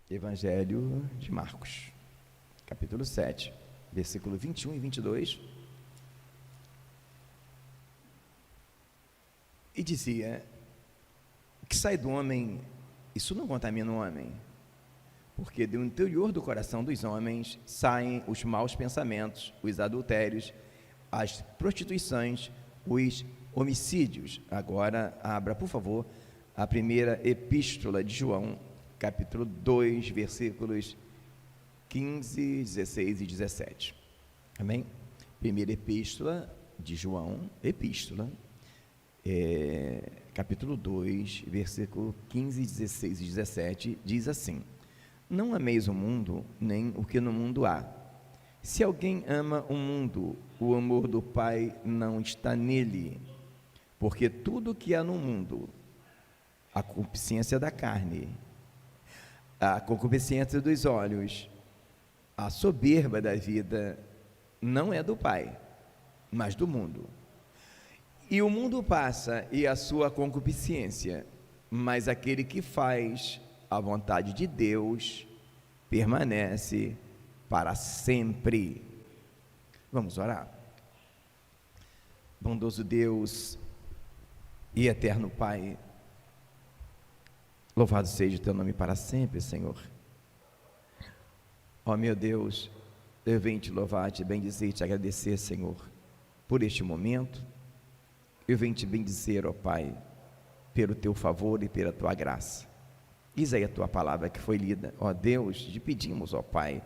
Evangelho de Marcos, capítulo 7, versículo 21 e 22. E dizia: o que sai do homem, isso não contamina o homem, porque do interior do coração dos homens saem os maus pensamentos, os adultérios, as prostituições, os homicídios. Agora abra, por favor, a primeira epístola de João, capítulo 2, versículos 15, 16 e 17. Amém? Primeira epístola de João, capítulo 2, versículo 15, 16 e 17, diz assim: não ameis o mundo, nem o que no mundo há. Se alguém ama o mundo, o amor do Pai não está nele, porque tudo que há no mundo, a concupiscência da carne, a concupiscência dos olhos, a soberba da vida, não é do Pai, mas do mundo. E o mundo passa e a sua concupiscência, mas aquele que faz a vontade de Deus permanece para sempre. Vamos orar. Bondoso Deus e eterno Pai, louvado seja o teu nome para sempre, Senhor. Ó meu Deus, eu venho te louvar, te bendizer, te agradecer, Senhor, por este momento. Eu venho te bendizer, ó Pai, pelo teu favor e pela tua graça. Diz aí a tua palavra que foi lida. Ó Deus, te pedimos, ó Pai,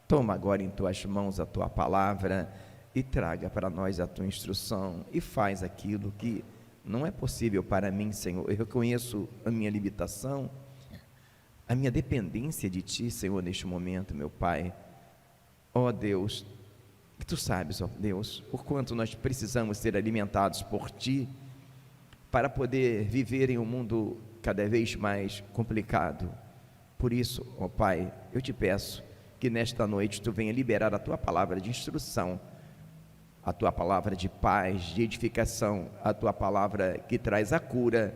toma agora em tuas mãos a tua palavra e traga para nós a tua instrução e faz aquilo que não é possível para mim, Senhor. Eu reconheço a minha limitação, a minha dependência de Ti, Senhor, neste momento, meu Pai. Ó Deus, Tu sabes, ó Deus, o quanto nós precisamos ser alimentados por Ti para poder viver em um mundo cada vez mais complicado. Por isso, ó Pai, eu te peço que nesta noite Tu venha liberar a Tua palavra de instrução, a Tua palavra de paz, de edificação, a Tua palavra que traz a cura.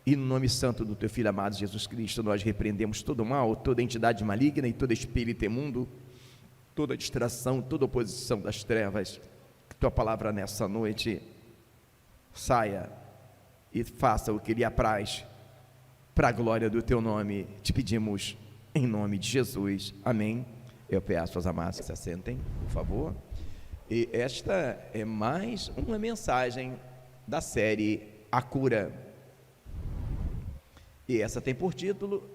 E no nome santo do Teu Filho amado Jesus Cristo, nós repreendemos todo o mal, toda entidade maligna e todo espírito imundo, toda distração, toda oposição das trevas. Que Tua palavra nessa noite saia e faça o que lhe apraz, para a glória do Teu nome. Te pedimos em nome de Jesus, amém. Eu peço aos amados que se assentem, por favor. E esta é mais uma mensagem da série A Cura, e essa tem por título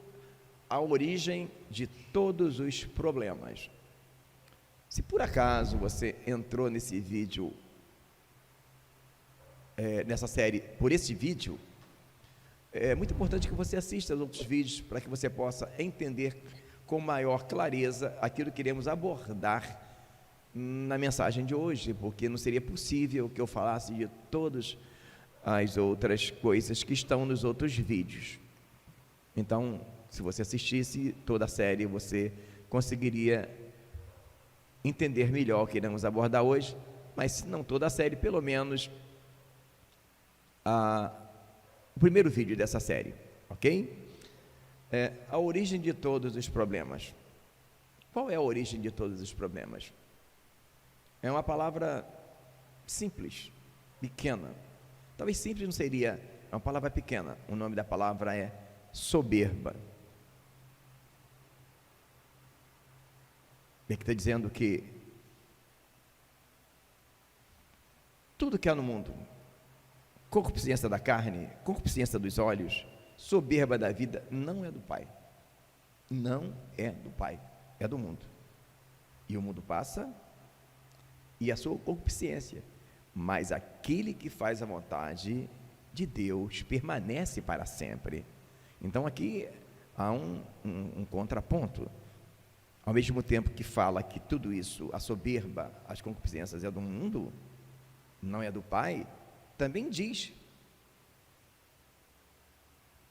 A Origem de Todos os Problemas. Se por acaso você entrou nesse vídeo, nessa série, por esse vídeo, é muito importante que você assista aos outros vídeos para que você possa entender com maior clareza aquilo que iremos abordar na mensagem de hoje, porque não seria possível que eu falasse de todas as outras coisas que estão nos outros vídeos. Então, se você assistisse toda a série, você conseguiria entender melhor o que iremos abordar hoje, mas se não toda a série, pelo menos o primeiro vídeo dessa série, ok? A origem de todos os problemas. Qual é a origem de todos os problemas? É uma palavra simples, pequena. Talvez simples não seria, é uma palavra pequena. O nome da palavra é soberba. Ele está dizendo que tudo que há no mundo, concupiscência da carne, concupiscência dos olhos, soberba da vida, não é do Pai. Não é do Pai, é do mundo. E o mundo passa, e a sua concupiscência, mas aquele que faz a vontade de Deus permanece para sempre. Então aqui há um contraponto. Ao mesmo tempo que fala que tudo isso, a soberba, as concupiscências é do mundo, não é do Pai, também diz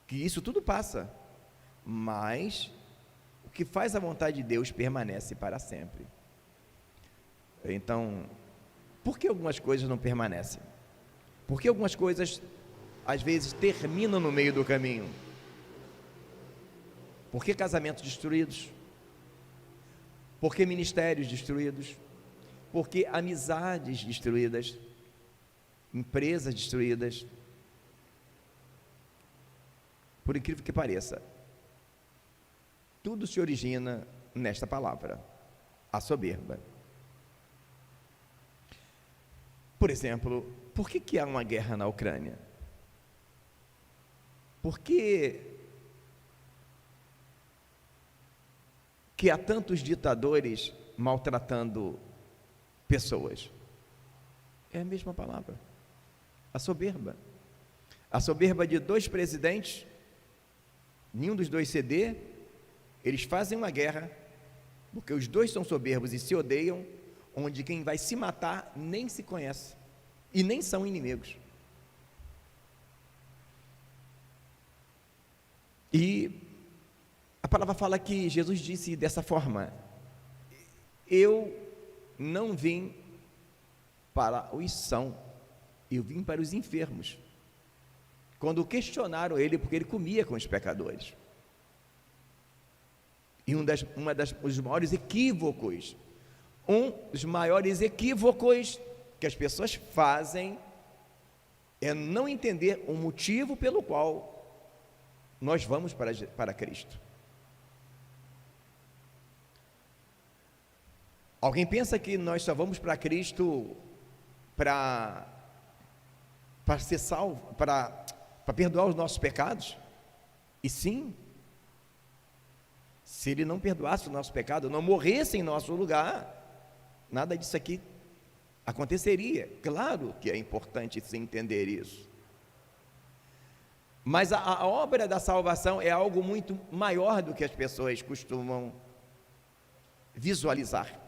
que isso tudo passa, mas o que faz a vontade de Deus permanece para sempre. Então, por que algumas coisas não permanecem? Por que algumas coisas às vezes terminam no meio do caminho? Por que casamentos destruídos? Por que ministérios destruídos? Por que amizades destruídas? Empresas destruídas? Por incrível que pareça, tudo se origina nesta palavra, a soberba. Por exemplo, por que há uma guerra na Ucrânia? Por que há tantos ditadores maltratando pessoas? É a mesma palavra, a soberba. A soberba de dois presidentes, nenhum dos dois ceder, eles fazem uma guerra, porque os dois são soberbos e se odeiam, onde quem vai se matar nem se conhece, e nem são inimigos. E a palavra fala que Jesus disse dessa forma: eu não vim para os sãos, eu vim para os enfermos. Quando questionaram ele, porque ele comia com os pecadores. E um dos maiores equívocos que as pessoas fazem é não entender o motivo pelo qual nós vamos para Cristo. Alguém pensa que nós só vamos para Cristo para ser salvo, para perdoar os nossos pecados? E sim, se Ele não perdoasse o nosso pecado, não morresse em nosso lugar, nada disso aqui aconteceria. Claro que é importante se entender isso. Mas a obra da salvação é algo muito maior do que as pessoas costumam visualizar.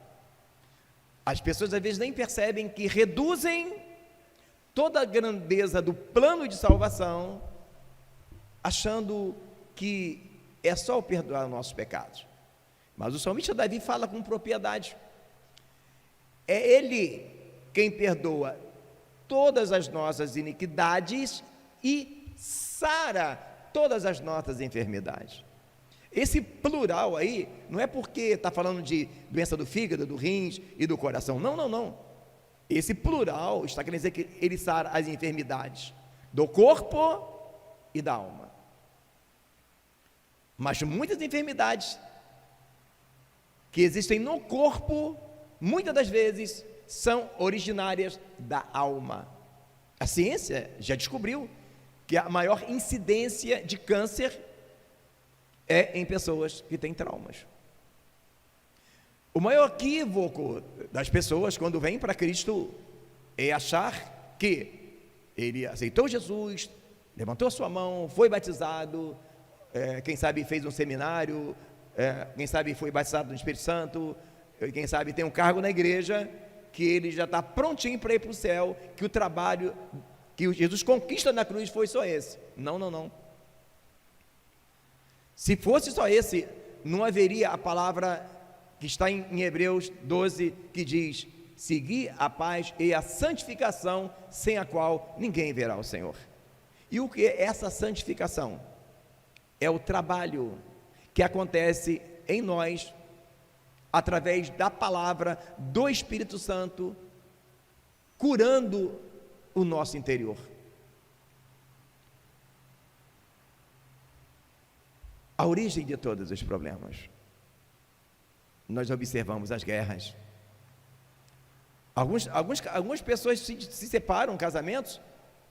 As pessoas às vezes nem percebem que reduzem toda a grandeza do plano de salvação, achando que é só o perdoar os nossos pecados. Mas o salmista Davi fala com propriedade. É Ele quem perdoa todas as nossas iniquidades e sara todas as nossas enfermidades. Esse plural aí, não é porque está falando de doença do fígado, do rins e do coração, não. Esse plural está querendo dizer que Ele sara as enfermidades do corpo e da alma. Mas muitas enfermidades que existem no corpo, muitas das vezes, são originárias da alma. A ciência já descobriu que a maior incidência de câncer é em pessoas que têm traumas. O maior equívoco das pessoas quando vêm para Cristo é achar que ele aceitou Jesus, levantou a sua mão, foi batizado, quem sabe fez um seminário, quem sabe foi batizado no Espírito Santo, quem sabe tem um cargo na igreja, que ele já está prontinho para ir para o céu, que o trabalho que Jesus conquista na cruz foi só esse. Não. Se fosse só esse, não haveria a palavra que está em Hebreus 12, que diz: segui a paz e a santificação, sem a qual ninguém verá o Senhor. E o que é essa santificação? É o trabalho que acontece em nós, através da palavra do Espírito Santo, curando o nosso interior. A origem de todos os problemas, nós observamos as guerras. Algumas pessoas se separam, casamentos,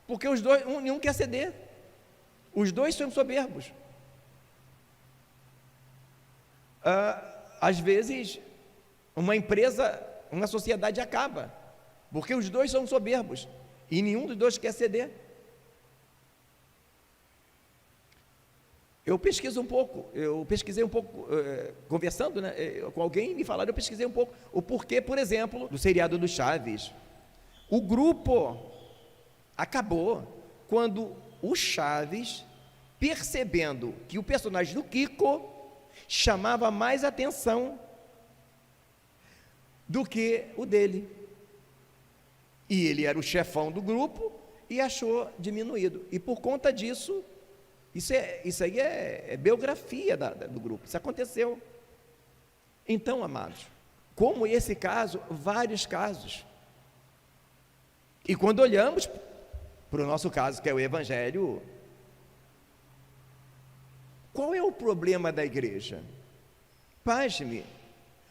porque os dois, nenhum quer ceder. Os dois são soberbos. Às vezes, uma empresa, uma sociedade acaba, porque os dois são soberbos, e nenhum dos dois quer ceder. Eu pesquisei um pouco, conversando, com alguém, me falaram, eu pesquisei um pouco o porquê, por exemplo, do seriado do Chaves. O grupo acabou quando o Chaves, percebendo que o personagem do Kiko chamava mais atenção do que o dele, e ele era o chefão do grupo e achou diminuído, e por conta disso Isso aí é biografia do grupo, isso aconteceu. Então, amados, como esse caso, vários casos. E quando olhamos para o nosso caso, que é o Evangelho, qual é o problema da igreja? Pasme,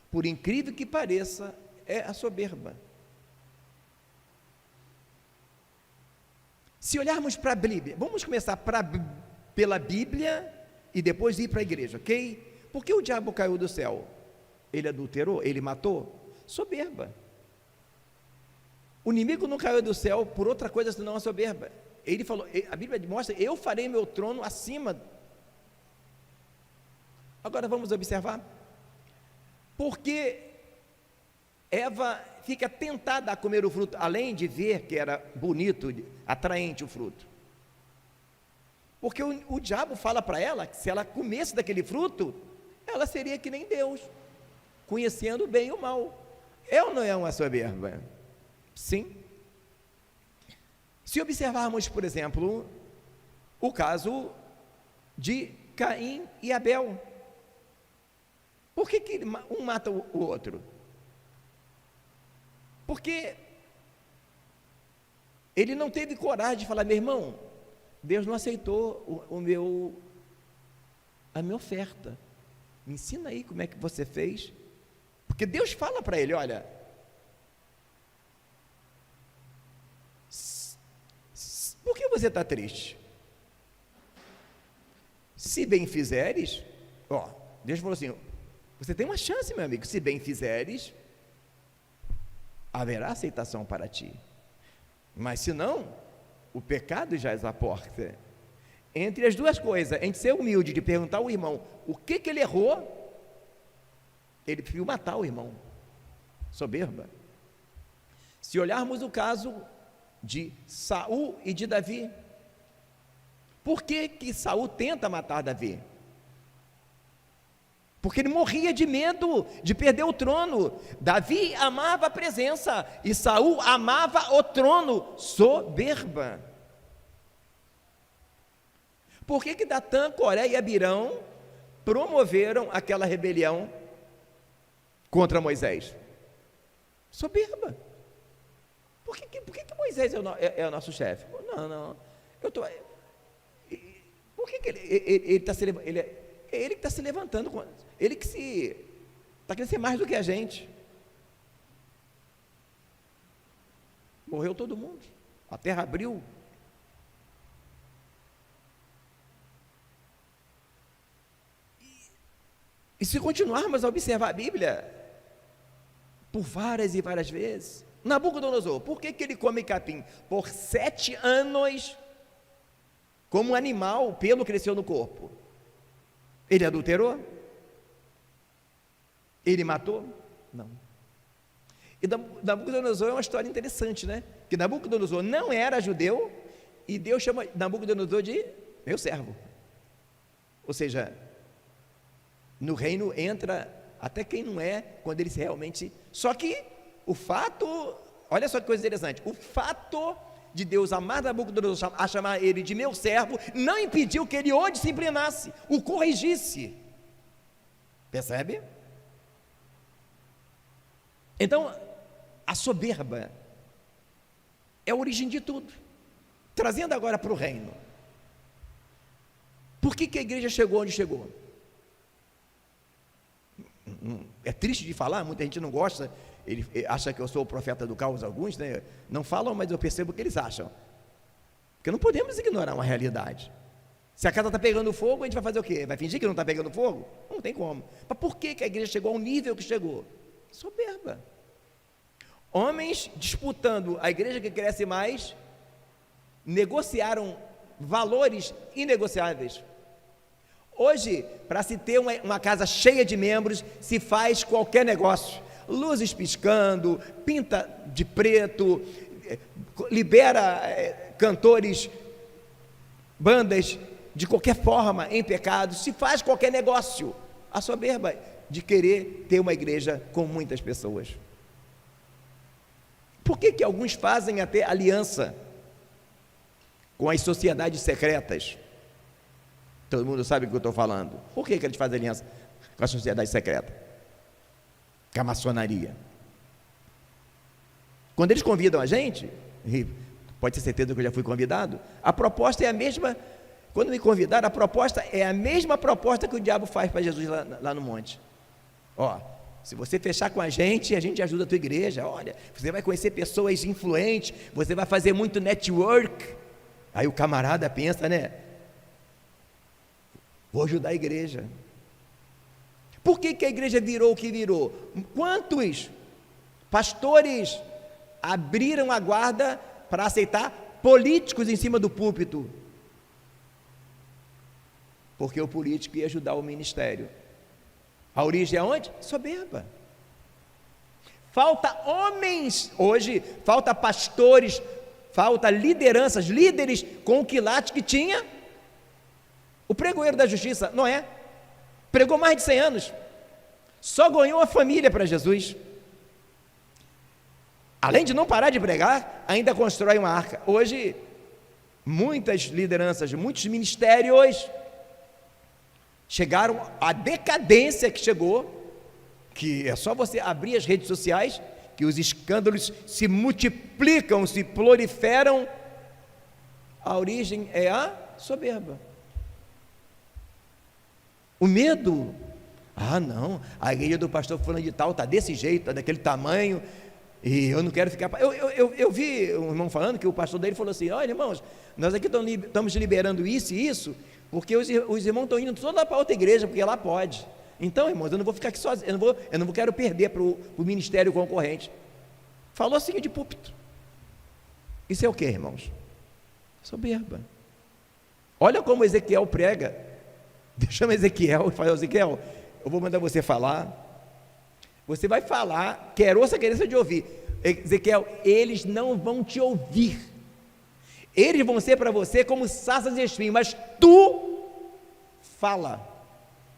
por incrível que pareça, é a soberba. Se olharmos para a Bíblia, vamos começar pela Bíblia e depois ir para a igreja, ok? Por que o diabo caiu do céu? Ele adulterou? Ele matou? Soberba. O inimigo não caiu do céu por outra coisa senão a soberba. Ele falou, a Bíblia mostra, eu farei meu trono acima. Agora vamos observar. Porque Eva fica tentada a comer o fruto, além de ver que era bonito, atraente o fruto. Porque o diabo fala para ela que se ela comesse daquele fruto, ela seria que nem Deus, conhecendo o bem e o mal. É ou não é uma soberba? Sim. Se observarmos, por exemplo, o caso de Caim e Abel, por que um mata o outro? Porque ele não teve coragem de falar, meu irmão, Deus não aceitou a minha oferta, me ensina aí como é que você fez, porque Deus fala para ele, olha, por que você está triste? Se bem fizeres, Deus falou assim, você tem uma chance, meu amigo, se bem fizeres, haverá aceitação para ti, mas se não, o pecado jaz à porta. Entre as duas coisas, entre ser humilde de perguntar ao irmão o que ele errou, ele preferiu matar o irmão. Soberba. Se olharmos o caso de Saul e de Davi, por que Saul tenta matar Davi? Porque ele morria de medo de perder o trono. Davi amava a presença e Saul amava o trono. Soberba. Por que Datã, Coré e Abirão promoveram aquela rebelião contra Moisés? Soberba. Por que Moisés é o nosso chefe? Não. Por que ele está se levantando? Ele que está se levantando, ele que está querendo ser mais do que a gente. Morreu todo mundo, a terra abriu. E se continuarmos a observar a Bíblia, por várias e várias vezes, Nabucodonosor, por que ele come capim? Por 7 anos, como um animal, o pelo cresceu no corpo. Ele adulterou? Ele matou? Não. E Nabucodonosor é uma história interessante, né? Que Nabucodonosor não era judeu e Deus chama Nabucodonosor de meu servo. Ou seja, no reino entra até quem não é, quando ele realmente... Só que o fato, olha só que coisa interessante, o fato de Deus amar Nabucodonosor, a chamar ele de meu servo, não impediu que ele o disciplinasse, o corrigisse. Percebe? Então, a soberba é a origem de tudo. Trazendo agora para o reino. Por que a igreja chegou onde chegou? É triste de falar, muita gente não gosta, ele acha que eu sou o profeta do caos, alguns, né? Não falam, mas eu percebo o que eles acham, porque não podemos ignorar uma realidade. Se a casa está pegando fogo, a gente vai fazer o quê? Vai fingir que não está pegando fogo? Não tem como. Mas por que a igreja chegou ao nível que chegou? Soberba. Homens disputando a igreja que cresce mais, negociaram valores inegociáveis. Hoje, para se ter uma casa cheia de membros, se faz qualquer negócio, luzes piscando, pinta de preto, libera cantores, bandas, de qualquer forma, em pecado, se faz qualquer negócio. A soberba de querer ter uma igreja com muitas pessoas. Por que alguns fazem até aliança com as sociedades secretas? Todo mundo sabe o que eu estou falando. Por que eles fazem aliança com a sociedade secreta? Com a maçonaria. Quando eles convidam a gente, e pode ter certeza que eu já fui convidado, a proposta é a mesma. Quando me convidaram, a proposta é a mesma proposta que o diabo faz para Jesus lá no monte. Ó, se você fechar com a gente ajuda a tua igreja. Olha, você vai conhecer pessoas influentes, você vai fazer muito network. Aí o camarada pensa, né? Vou ajudar a igreja. Por que a igreja virou o que virou? Quantos pastores abriram a guarda para aceitar políticos em cima do púlpito? Porque o político ia ajudar o ministério. A origem é onde? Soberba. Falta homens hoje, falta pastores, falta lideranças, líderes com o quilate que tinha o pregoeiro da justiça, Noé. Pregou mais de 100 anos, só ganhou a família para Jesus. Além de não parar de pregar, ainda constrói uma arca. Hoje, muitas lideranças, muitos ministérios chegaram à decadência que chegou, que é só você abrir as redes sociais, que os escândalos se multiplicam, se proliferam. A origem é a soberba. O medo. Ah, não, a igreja do pastor fulano de tal está desse jeito, está daquele tamanho, e eu não quero ficar. Eu vi um irmão falando que o pastor dele falou assim: olha, irmãos, nós aqui estamos liberando isso e isso, porque os irmãos estão indo todos lá para outra igreja, porque lá pode. Então, irmãos, eu não vou ficar aqui sozinho, eu não quero perder para o ministério concorrente. Falou assim de púlpito. Isso é o que, irmãos? Soberba. Olha como Ezequiel prega. Chama Ezequiel e fala: Ezequiel, eu vou mandar você falar. Você vai falar, quer ouça, quer de ouvir. Ezequiel, eles não vão te ouvir. Eles vão ser para você como sarças e espinhos, mas tu fala,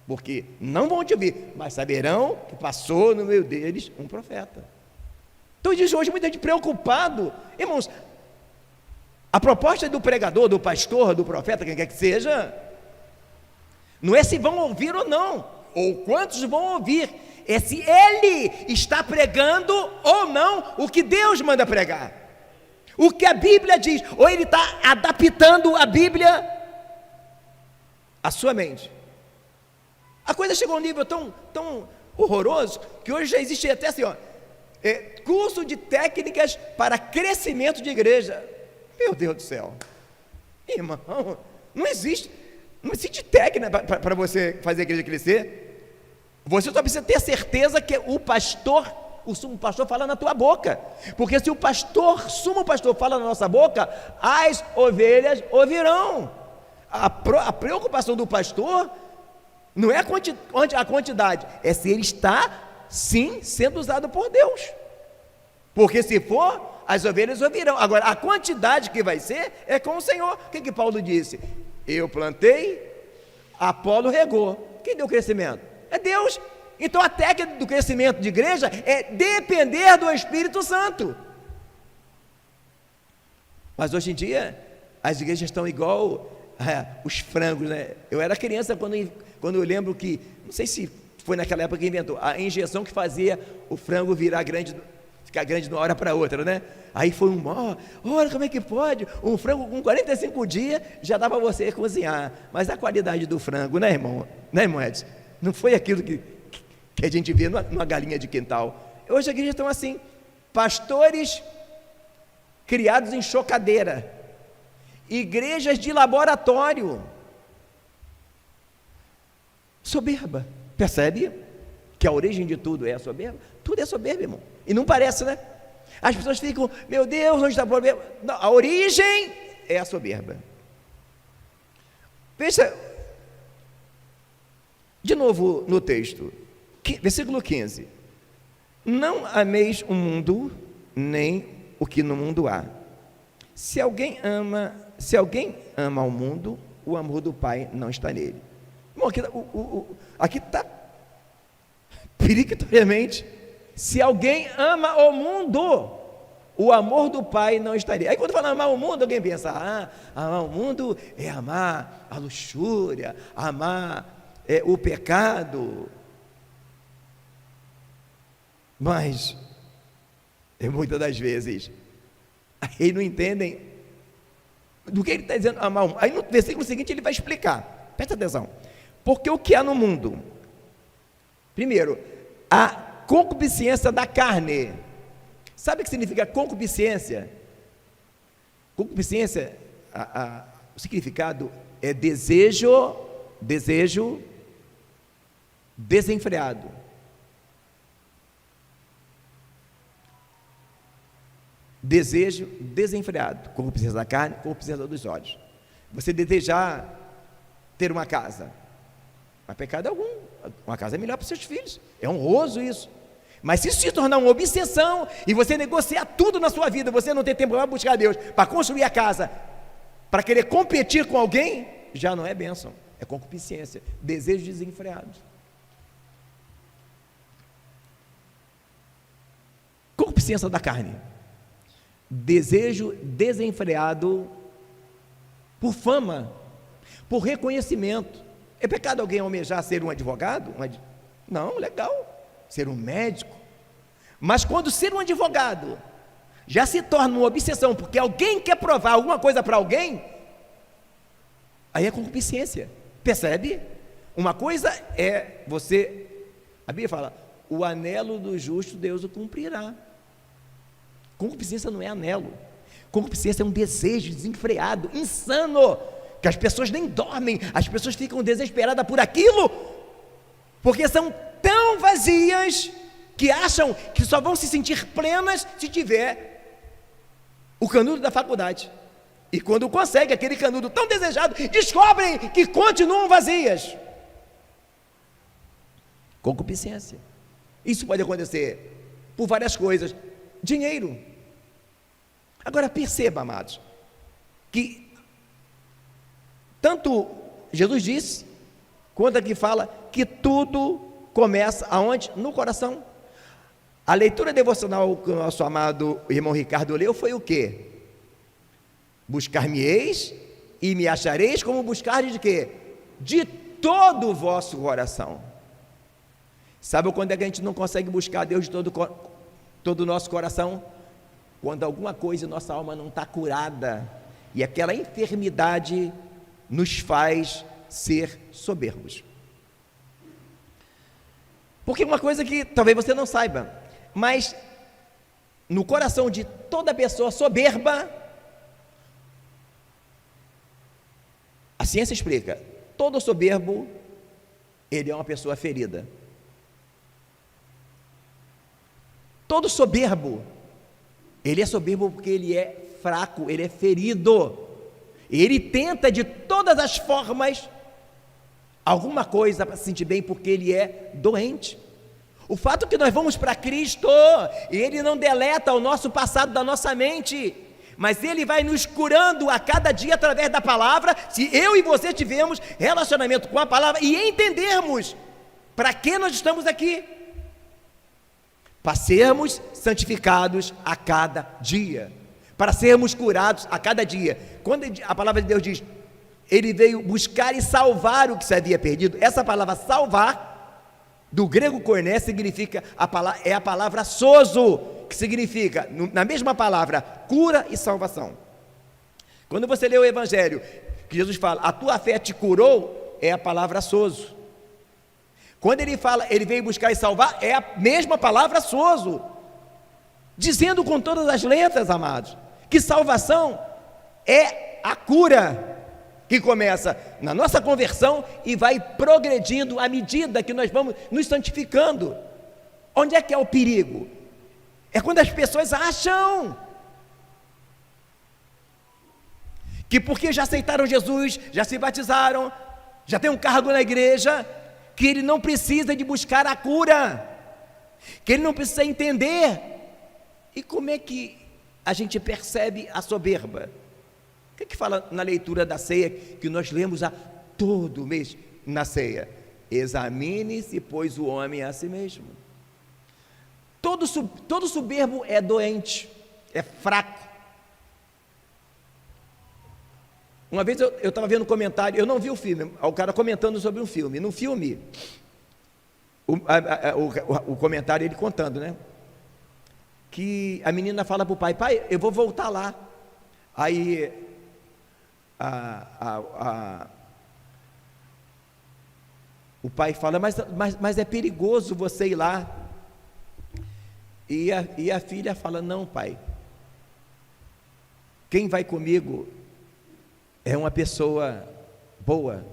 porque não vão te ouvir, mas saberão que passou no meio deles um profeta. Então diz hoje muita gente preocupado. Irmãos, a proposta do pregador, do pastor, do profeta, quem quer que seja, não é se vão ouvir ou não, ou quantos vão ouvir, é se ele está pregando ou não o que Deus manda pregar, o que a Bíblia diz, ou ele está adaptando a Bíblia à sua mente. A coisa chegou a um nível tão horroroso, que hoje já existe até assim, curso de técnicas para crescimento de igreja. Meu Deus do céu, irmão, não existe técnica para você fazer a igreja crescer. Você só precisa ter certeza que o sumo pastor fala na tua boca, porque se o sumo pastor fala na nossa boca, as ovelhas ouvirão. A preocupação do pastor não é a quantidade, é se ele está sim sendo usado por Deus, porque se for, as ovelhas ouvirão. Agora a quantidade que vai ser é com o Senhor. O que Paulo disse? Eu plantei, Apolo regou. Quem deu crescimento? É Deus. Então a técnica do crescimento de igreja é depender do Espírito Santo. Mas hoje em dia as igrejas estão igual os frangos, né? Eu era criança quando eu lembro que, não sei se foi naquela época que inventou a injeção que fazia o frango ficar grande de uma hora para outra, né? Aí foi olha como é que pode, um frango com 45 dias já dá para você cozinhar. Mas a qualidade do frango, né, irmão? Né, irmão Edson? Não foi aquilo que a gente vê numa galinha de quintal. Hoje a igreja estão assim, pastores criados em chocadeira, igrejas de laboratório, soberba. Percebe que a origem de tudo é a soberba? Tudo é soberba, irmão. E não parece, né? As pessoas ficam, meu Deus, onde está o problema? Não, a origem é a soberba. Veja, de novo no texto, versículo 15: não ameis o mundo, nem o que no mundo há. Se alguém ama o mundo, o amor do Pai não está nele. Bom, aqui está perictoriamente: se alguém ama o mundo, o amor do Pai não estaria. Aí quando fala amar o mundo, alguém pensa, amar o mundo é amar a luxúria, amar o pecado. Mas, muitas das vezes, aí não entendem do que ele está dizendo amar o mundo. Aí no versículo seguinte ele vai explicar, presta atenção, porque o que há no mundo? Primeiro, a concupiscência da carne. Sabe o que significa concupiscência? Concupiscência, o significado é desejo desenfreado. Desejo desenfreado, concupiscência da carne, concupiscência dos olhos. Você desejar ter uma casa, mas pecado algum. Uma casa é melhor para os seus filhos, é honroso isso. Mas se isso se tornar uma obsessão e você negociar tudo na sua vida, você não ter tempo para buscar Deus, para construir a casa, para querer competir com alguém, já não é bênção, é concupiscência, desejo desenfreado. Concupiscência da carne, desejo desenfreado por fama, por reconhecimento. É pecado alguém almejar ser um advogado? Não, legal, ser um médico. Mas quando ser um advogado já se torna uma obsessão, porque alguém quer provar alguma coisa para alguém, aí é concupiscência, percebe? Uma coisa é você, a Bíblia fala, o anelo do justo Deus o cumprirá. Concupiscência não é anelo, concupiscência é um desejo desenfreado, insano, que as pessoas nem dormem, as pessoas ficam desesperadas por aquilo, porque são tão vazias, que acham que só vão se sentir plenas se tiver o canudo da faculdade, e quando consegue aquele canudo tão desejado, descobrem que continuam vazias. Concupiscência, isso pode acontecer por várias coisas. Dinheiro. Agora perceba, amados, que tanto Jesus disse, quanto aqui fala, que tudo começa aonde? No coração. A leitura devocional que o nosso amado irmão Ricardo leu foi o quê? Buscar-me-eis e me achareis, como buscardes de quê? De todo o vosso coração. Sabe quando é que a gente não consegue buscar Deus de todo o nosso coração? Quando alguma coisa em nossa alma não está curada, e aquela enfermidade nos faz ser soberbos. Porque uma coisa que talvez você não saiba, mas no coração de toda pessoa soberba, a ciência explica, todo soberbo, ele é uma pessoa ferida. Todo soberbo, ele é soberbo porque ele é fraco, ele é ferido, ele tenta de todas as formas alguma coisa para se sentir bem, porque ele é doente. O fato que nós vamos para Cristo, ele não deleta o nosso passado da nossa mente, mas ele vai nos curando a cada dia através da palavra, se eu e você tivermos relacionamento com a palavra e entendermos para que nós estamos aqui, para sermos santificados a cada dia, para sermos curados a cada dia. Quando a palavra de Deus diz, ele veio buscar e salvar o que se havia perdido, essa palavra salvar, do grego koiné, significa, é a palavra sozo, que significa, na mesma palavra, cura e salvação. Quando você lê o Evangelho, que Jesus fala, a tua fé te curou, é a palavra sozo. Quando ele fala, ele veio buscar e salvar, é a mesma palavra sozo, dizendo com todas as letras, amados, que salvação é a cura, que começa na nossa conversão e vai progredindo à medida que nós vamos nos santificando. Onde é que é o perigo? É quando as pessoas acham que porque já aceitaram Jesus, já se batizaram, já tem um cargo na igreja, que ele não precisa de buscar a cura, que ele não precisa entender. E como é que a gente percebe a soberba? O que fala na leitura da ceia, que nós lemos a todo mês na ceia? Examine-se, pois, o homem a si mesmo. Todo soberbo é doente, é fraco. Uma vez eu estava vendo um comentário, eu não vi o filme, o cara comentando sobre um filme. No filme, o comentário, ele contando, né? Que a menina fala para o pai: pai, eu vou voltar lá. Aí o pai fala: mas é perigoso você ir lá. E a filha fala: não, pai, quem vai comigo é uma pessoa boa.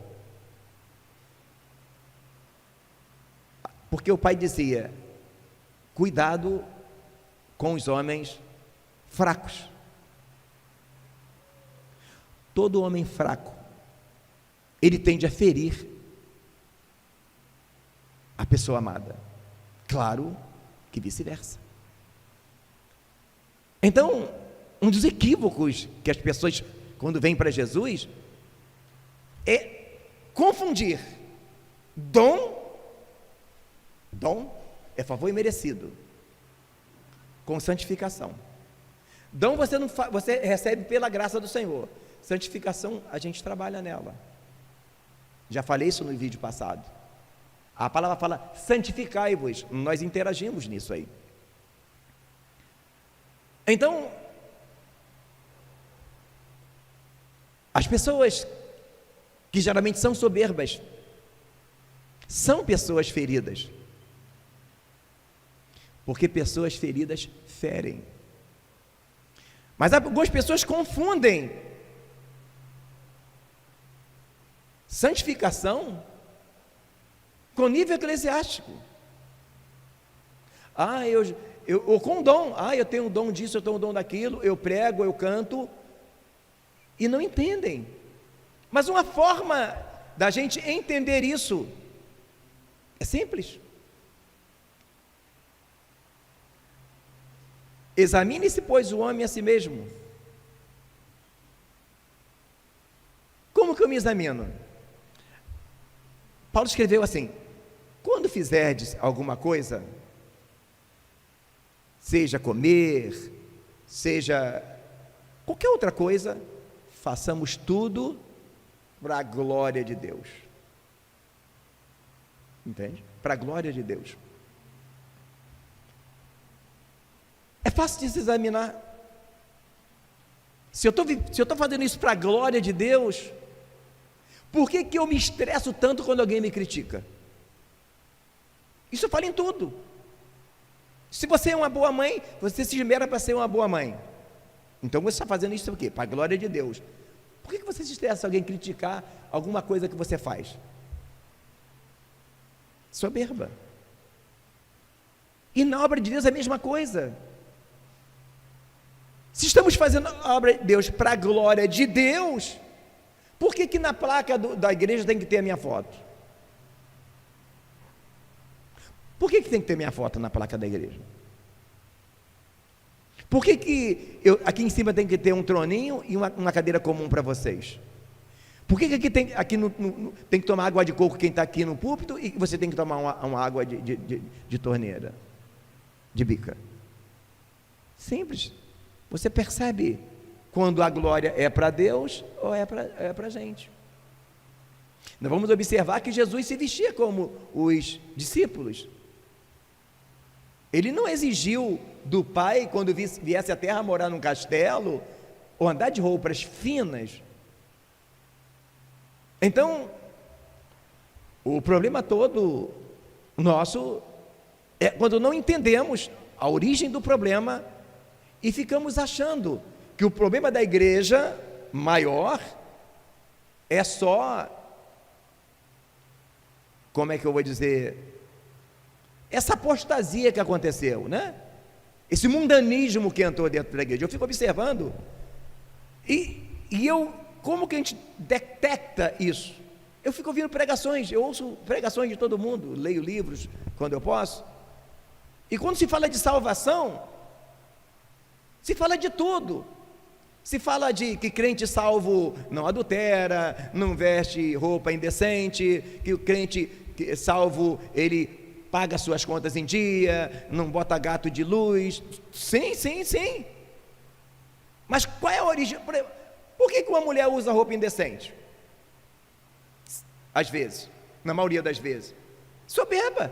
Porque o pai dizia: cuidado com os homens fracos. Todo homem fraco, ele tende a ferir a pessoa amada. Claro que vice-versa. Então, um dos equívocos que as pessoas, quando vêm para Jesus, é confundir dom é favor imerecido, com santificação. Dom você recebe pela graça do Senhor. Santificação, a gente trabalha nela. Já falei isso no vídeo passado. A palavra fala: santificai-vos. Nós interagimos nisso aí. Então, as pessoas que geralmente são soberbas são pessoas feridas, porque pessoas feridas ferem. Mas algumas pessoas confundem santificação com nível eclesiástico. Eu com dom, eu tenho um dom disso, eu tenho um dom daquilo, eu prego, eu canto, e não entendem. Mas uma forma da gente entender isso é simples. Examine-se, pois, o homem a si mesmo. Como que eu me examino? Paulo escreveu assim: quando fizerdes alguma coisa, seja comer, seja qualquer outra coisa, façamos tudo para a glória de Deus. Entende? Para a glória de Deus. É fácil de se examinar. Se eu estou fazendo isso para a glória de Deus, por que eu me estresso tanto quando alguém me critica? Isso eu falo em tudo. Se você é uma boa mãe, você se esmera para ser uma boa mãe. Então você está fazendo isso para quê? Para a glória de Deus. Por que você se estressa se alguém criticar alguma coisa que você faz? Soberba. E na obra de Deus é a mesma coisa. Se estamos fazendo a obra de Deus para a glória de Deus, por que na placa da igreja tem que ter a minha foto? Por que tem que ter minha foto na placa da igreja? Por que aqui em cima tem que ter um troninho e uma cadeira comum para vocês? Por que aqui tem que tomar água de coco quem está aqui no púlpito e você tem que tomar uma água de torneira, de bica? Simples. Você percebe quando a glória é para Deus ou é para a gente. Nós vamos observar que Jesus se vestia como os discípulos. Ele não exigiu do Pai, quando viesse à terra, morar num castelo ou andar de roupas finas. Então, o problema todo nosso é quando não entendemos a origem do problema e ficamos achando que o problema da igreja maior é só, como é que eu vou dizer, essa apostasia que aconteceu, né? Esse mundanismo que entrou dentro da igreja. Eu fico observando e como que a gente detecta isso? Eu fico ouvindo pregações, eu ouço pregações de todo mundo, leio livros quando eu posso, e quando se fala de salvação, se fala de tudo. Se fala de que crente salvo não adultera, não veste roupa indecente, que o crente salvo, ele paga suas contas em dia, não bota gato de luz. Sim. Mas qual é a origem? Por que uma mulher usa roupa indecente? Às vezes, na maioria das vezes, soberba.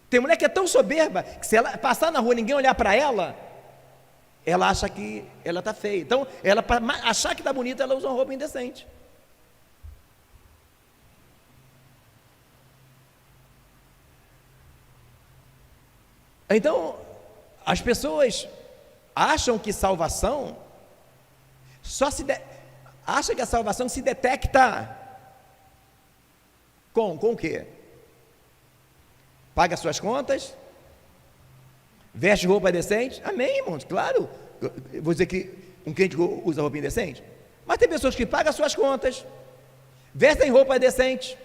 Tem mulher que é tão soberba que se ela passar na rua e ninguém olhar para ela, ela acha que ela está feia. Então, ela, para achar que está bonita, ela usa uma roupa indecente. Então, as pessoas acham que salvação acha que a salvação se detecta com o quê? Paga suas contas, veste roupa decente, amém, irmãos, claro. Eu vou dizer que um crente usa roupa indecente, mas tem pessoas que pagam suas contas, vestem roupa decente,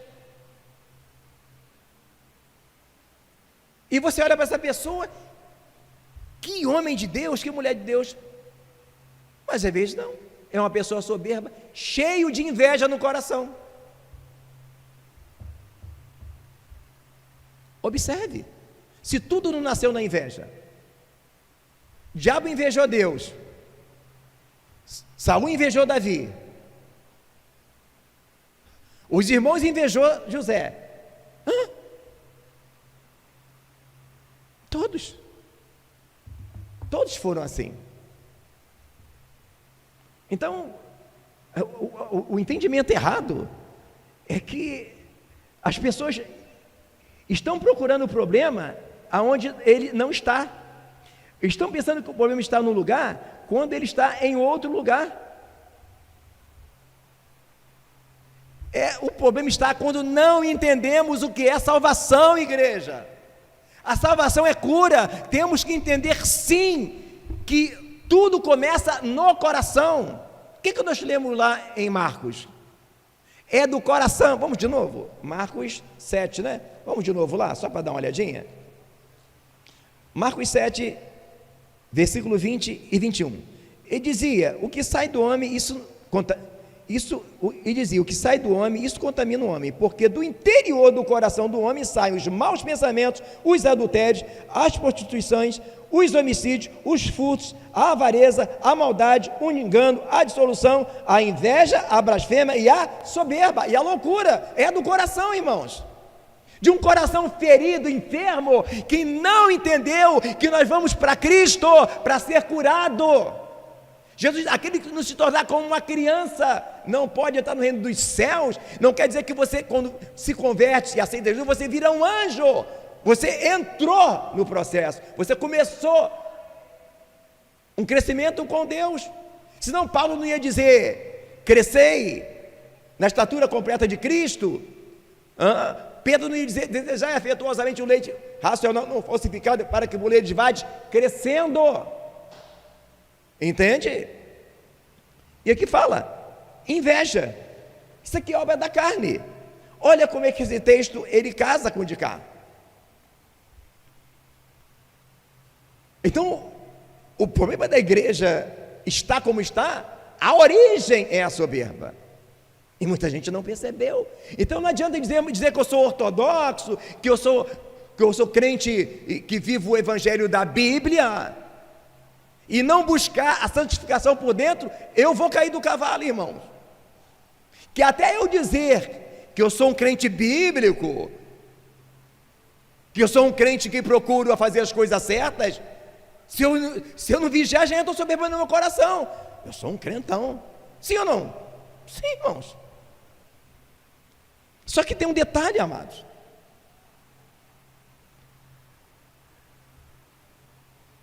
e você olha para essa pessoa, que homem de Deus, que mulher de Deus, mas às vezes não, é uma pessoa soberba, cheio de inveja no coração. Observe, se tudo não nasceu na inveja, o diabo invejou Deus, Saul invejou Davi, os irmãos invejou José, todos foram assim. Então, o entendimento errado é que as pessoas estão procurando o problema aonde ele não está, estão pensando que o problema está no lugar, quando ele está em outro lugar. O problema está quando não entendemos o que é salvação, igreja. A salvação é cura. Temos que entender sim, que tudo começa no coração. O que nós lemos lá em Marcos? É do coração. Vamos de novo, Marcos 7, né? Vamos de novo lá, só para dar uma olhadinha. Marcos 7, versículo 20 e 21. Ele dizia, o que sai do homem, o que sai do homem, isso contamina o homem, porque do interior do coração do homem saem os maus pensamentos, os adultérios, as prostituições, os homicídios, os furtos, a avareza, a maldade, o engano, a dissolução, a inveja, a blasfêmia e a soberba, e a loucura, é do coração, irmãos. De um coração ferido, enfermo, que não entendeu que nós vamos para Cristo para ser curado. Jesus, aquele que não se tornar como uma criança, não pode entrar no reino dos céus. Não quer dizer que você, quando se converte e aceita Jesus, você vira um anjo. Você entrou no processo, você começou um crescimento com Deus. Senão Paulo não ia dizer, crescei na estatura completa de Cristo. Pedro não ia dizer, desejai afetuosamente o leite racional não falsificado, para que o leite vade crescendo. Entende? E aqui fala, inveja, isso aqui é obra da carne. Olha como é que esse texto, ele casa com o de cá. Então, o problema da igreja está como está, a origem é a soberba. E muita gente não percebeu. Então não adianta dizer que eu sou ortodoxo, que eu sou crente que vivo o evangelho da Bíblia, e não buscar a santificação por dentro, eu vou cair do cavalo, irmãos. Que até eu dizer que eu sou um crente bíblico, que eu sou um crente que procuro fazer as coisas certas, se eu não vigiar, já estou soberbo no meu coração. Eu sou um crentão. Sim ou não? Sim, irmãos. Só que tem um detalhe, amados.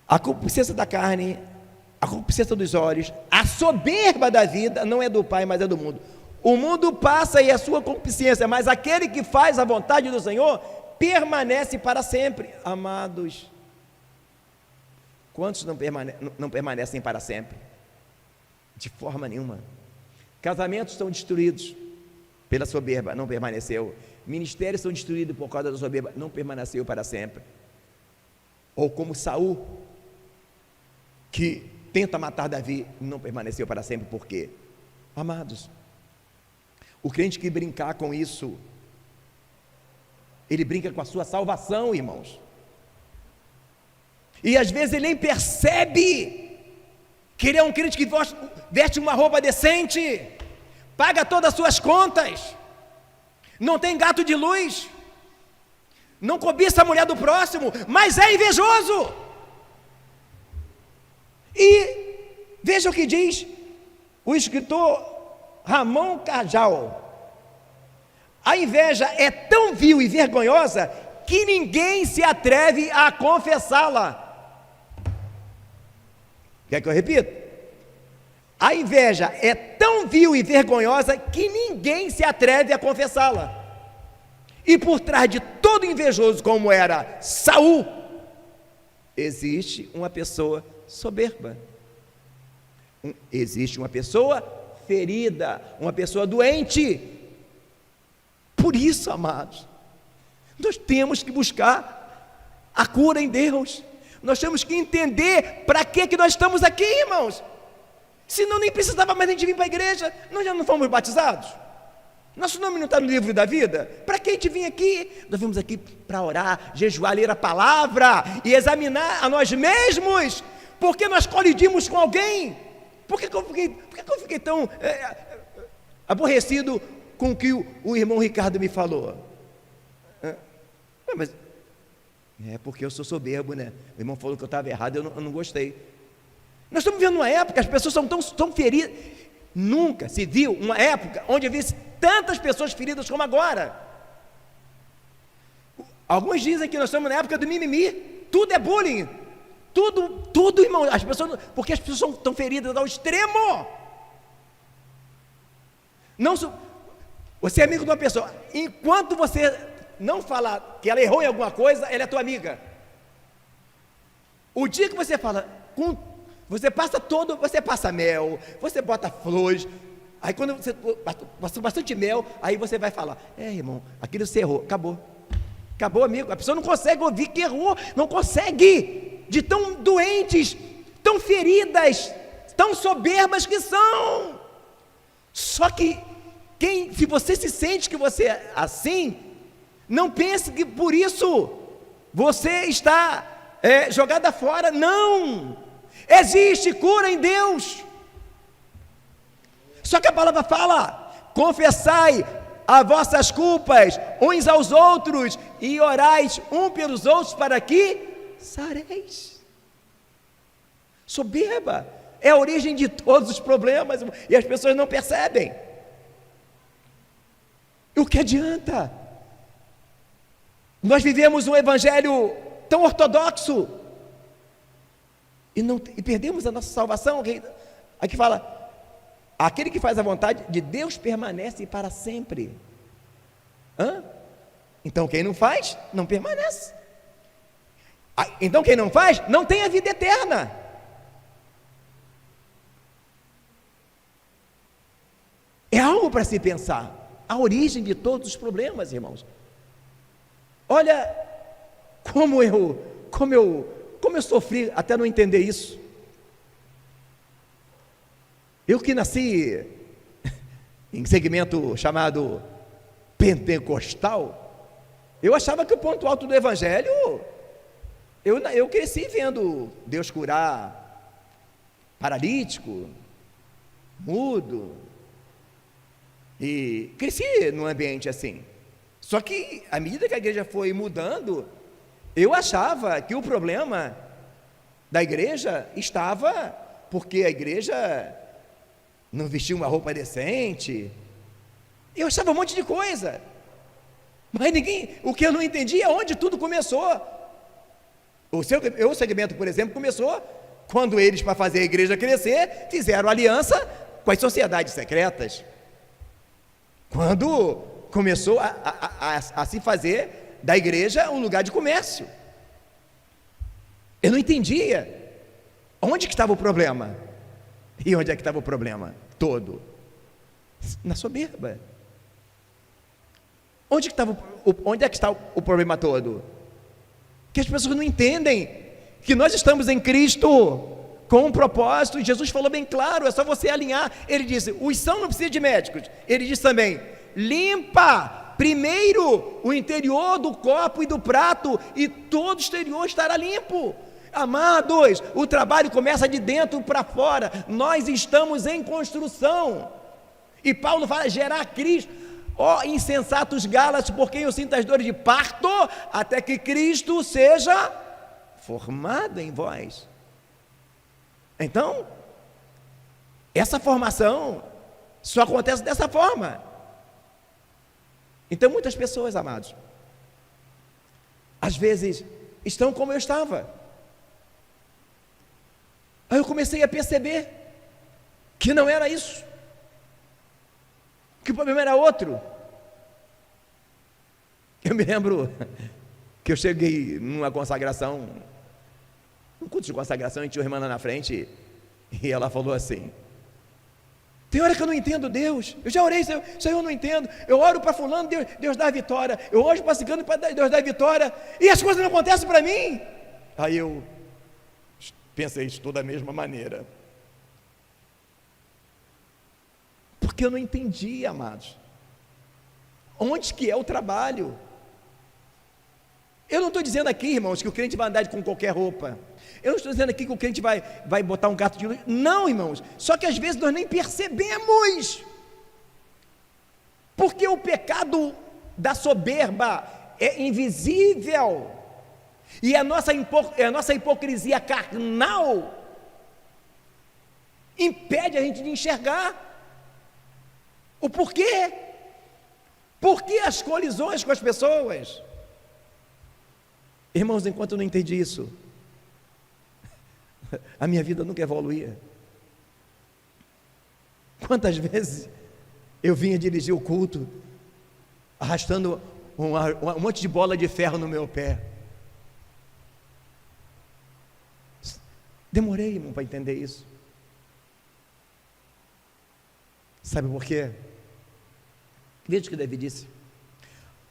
A concupiscência da carne, a concupiscência dos olhos, a soberba da vida não é do Pai, mas é do mundo. O mundo passa e a sua concupiscência, mas aquele que faz a vontade do Senhor permanece para sempre. Amados, quantos não permanecem para sempre? De forma nenhuma. Casamentos estão destruídos pela soberba, não permaneceu. Ministérios estão destruídos por causa da soberba, não permaneceu para sempre. Ou como Saul, que tenta matar Davi, não permaneceu para sempre. Por quê? Amados, o crente que brincar com isso, ele brinca com a sua salvação, irmãos. E às vezes ele nem percebe que ele é um crente que veste uma roupa decente, paga todas as suas contas, não tem gato de luz, não cobiça a mulher do próximo, mas é invejoso. E veja o que diz o escritor Ramon Cajal: a inveja é tão vil e vergonhosa que ninguém se atreve a confessá-la. Quer que eu repita? A inveja é tão vil e vergonhosa que ninguém se atreve a confessá-la. E por trás de todo invejoso, como era Saul, existe uma pessoa soberba. Existe uma pessoa ferida, uma pessoa doente. Por isso, amados, nós temos que buscar a cura em Deus. Nós temos que entender para que nós estamos aqui, irmãos. Senão nem precisava mais a gente vir para a igreja. Nós já não fomos batizados? Nosso nome não está no livro da vida? Para que a gente vem aqui? Nós vimos aqui para orar, jejuar, ler a palavra e examinar a nós mesmos. Por que nós colidimos com alguém? Por que eu fiquei tão aborrecido com o que o irmão Ricardo me falou? Mas é porque eu sou soberbo, né? O irmão falou que eu estava errado, eu não gostei. Nós estamos vivendo uma época, as pessoas são tão feridas. Nunca se viu uma época onde havia tantas pessoas feridas como agora. Alguns dizem que nós estamos na época do mimimi. Tudo é bullying. Tudo, irmão. Porque as pessoas estão feridas ao extremo. Você é amigo de uma pessoa. Enquanto você não falar que ela errou em alguma coisa, ela é tua amiga. O dia que você fala, você passa mel, você bota flores, aí quando você passa bastante mel, aí você vai falar, irmão, aquilo você errou, acabou, amigo. A pessoa não consegue ouvir que errou, não consegue, de tão doentes, tão feridas, tão soberbas que são. Só que se você se sente que você é assim, não pense que por isso você está jogada fora. Não, existe cura em Deus. Só que a palavra fala: confessai as vossas culpas uns aos outros e orais um pelos outros para que sareis. Soberba é a origem de todos os problemas e as pessoas não percebem. O que adianta? Nós vivemos um evangelho tão ortodoxo e perdemos a nossa salvação. Aqui fala: aquele que faz a vontade de Deus permanece para sempre. Então quem não faz, não permanece. Então quem não faz, não tem a vida eterna. É algo para se pensar. A origem de todos os problemas, irmãos. Olha como eu sofri até não entender isso. Eu que nasci em segmento chamado pentecostal, eu achava que o ponto alto do evangelho, eu cresci vendo Deus curar paralítico, mudo, e cresci num ambiente assim. Só que à medida que a igreja foi mudando, eu achava que o problema da igreja estava porque a igreja não vestia uma roupa decente. Eu achava um monte de coisa, mas o que eu não entendia é onde tudo começou. O segmento, por exemplo, começou quando eles, para fazer a igreja crescer, fizeram aliança com as sociedades secretas. Quando começou a se fazer da igreja um lugar de comércio. Eu não entendia onde que estava o problema. E onde é que estava o problema todo? Na soberba. Onde é que está o problema todo? Que as pessoas não entendem que nós estamos em Cristo com um propósito, e Jesus falou bem claro, é só você alinhar. Ele disse: os sãos não precisam de médicos. Ele disse também: limpa primeiro o interior do copo e do prato, e todo o exterior estará limpo. Amados, o trabalho começa de dentro para fora, nós estamos em construção, e Paulo fala, gerar Cristo, ó insensatos Gálatas, por quem eu sinto as dores de parto, até que Cristo seja formado em vós. Então, essa formação só acontece dessa forma. Então muitas pessoas, amados, às vezes estão como eu estava. Aí eu comecei a perceber que não era isso, que o problema era outro. Eu me lembro que eu cheguei numa consagração, um culto de consagração, e tinha uma irmã lá na frente, e ela falou assim: tem hora que eu não entendo Deus, eu já orei, Senhor, eu não entendo, eu oro para fulano, Deus dá a vitória, eu oro para ciclano, Deus dá a vitória, e as coisas não acontecem para mim. Aí eu pensei, estou da mesma maneira, porque eu não entendi, amados, onde que é o trabalho. Eu não estou dizendo aqui, irmãos, que o crente vai andar com qualquer roupa. Eu não estou dizendo aqui que o crente vai botar um gato de luz. Não, irmãos. Só que às vezes nós nem percebemos. Porque o pecado da soberba é invisível. E a nossa hipocrisia carnal impede a gente de enxergar. O porquê? Por que as colisões com as pessoas? Irmãos, enquanto eu não entendi isso, a minha vida nunca evoluía. Quantas vezes eu vinha dirigir o culto arrastando um monte de bola de ferro no meu pé. Demorei, irmão, para entender isso. Sabe por quê? Veja o que Davi disse.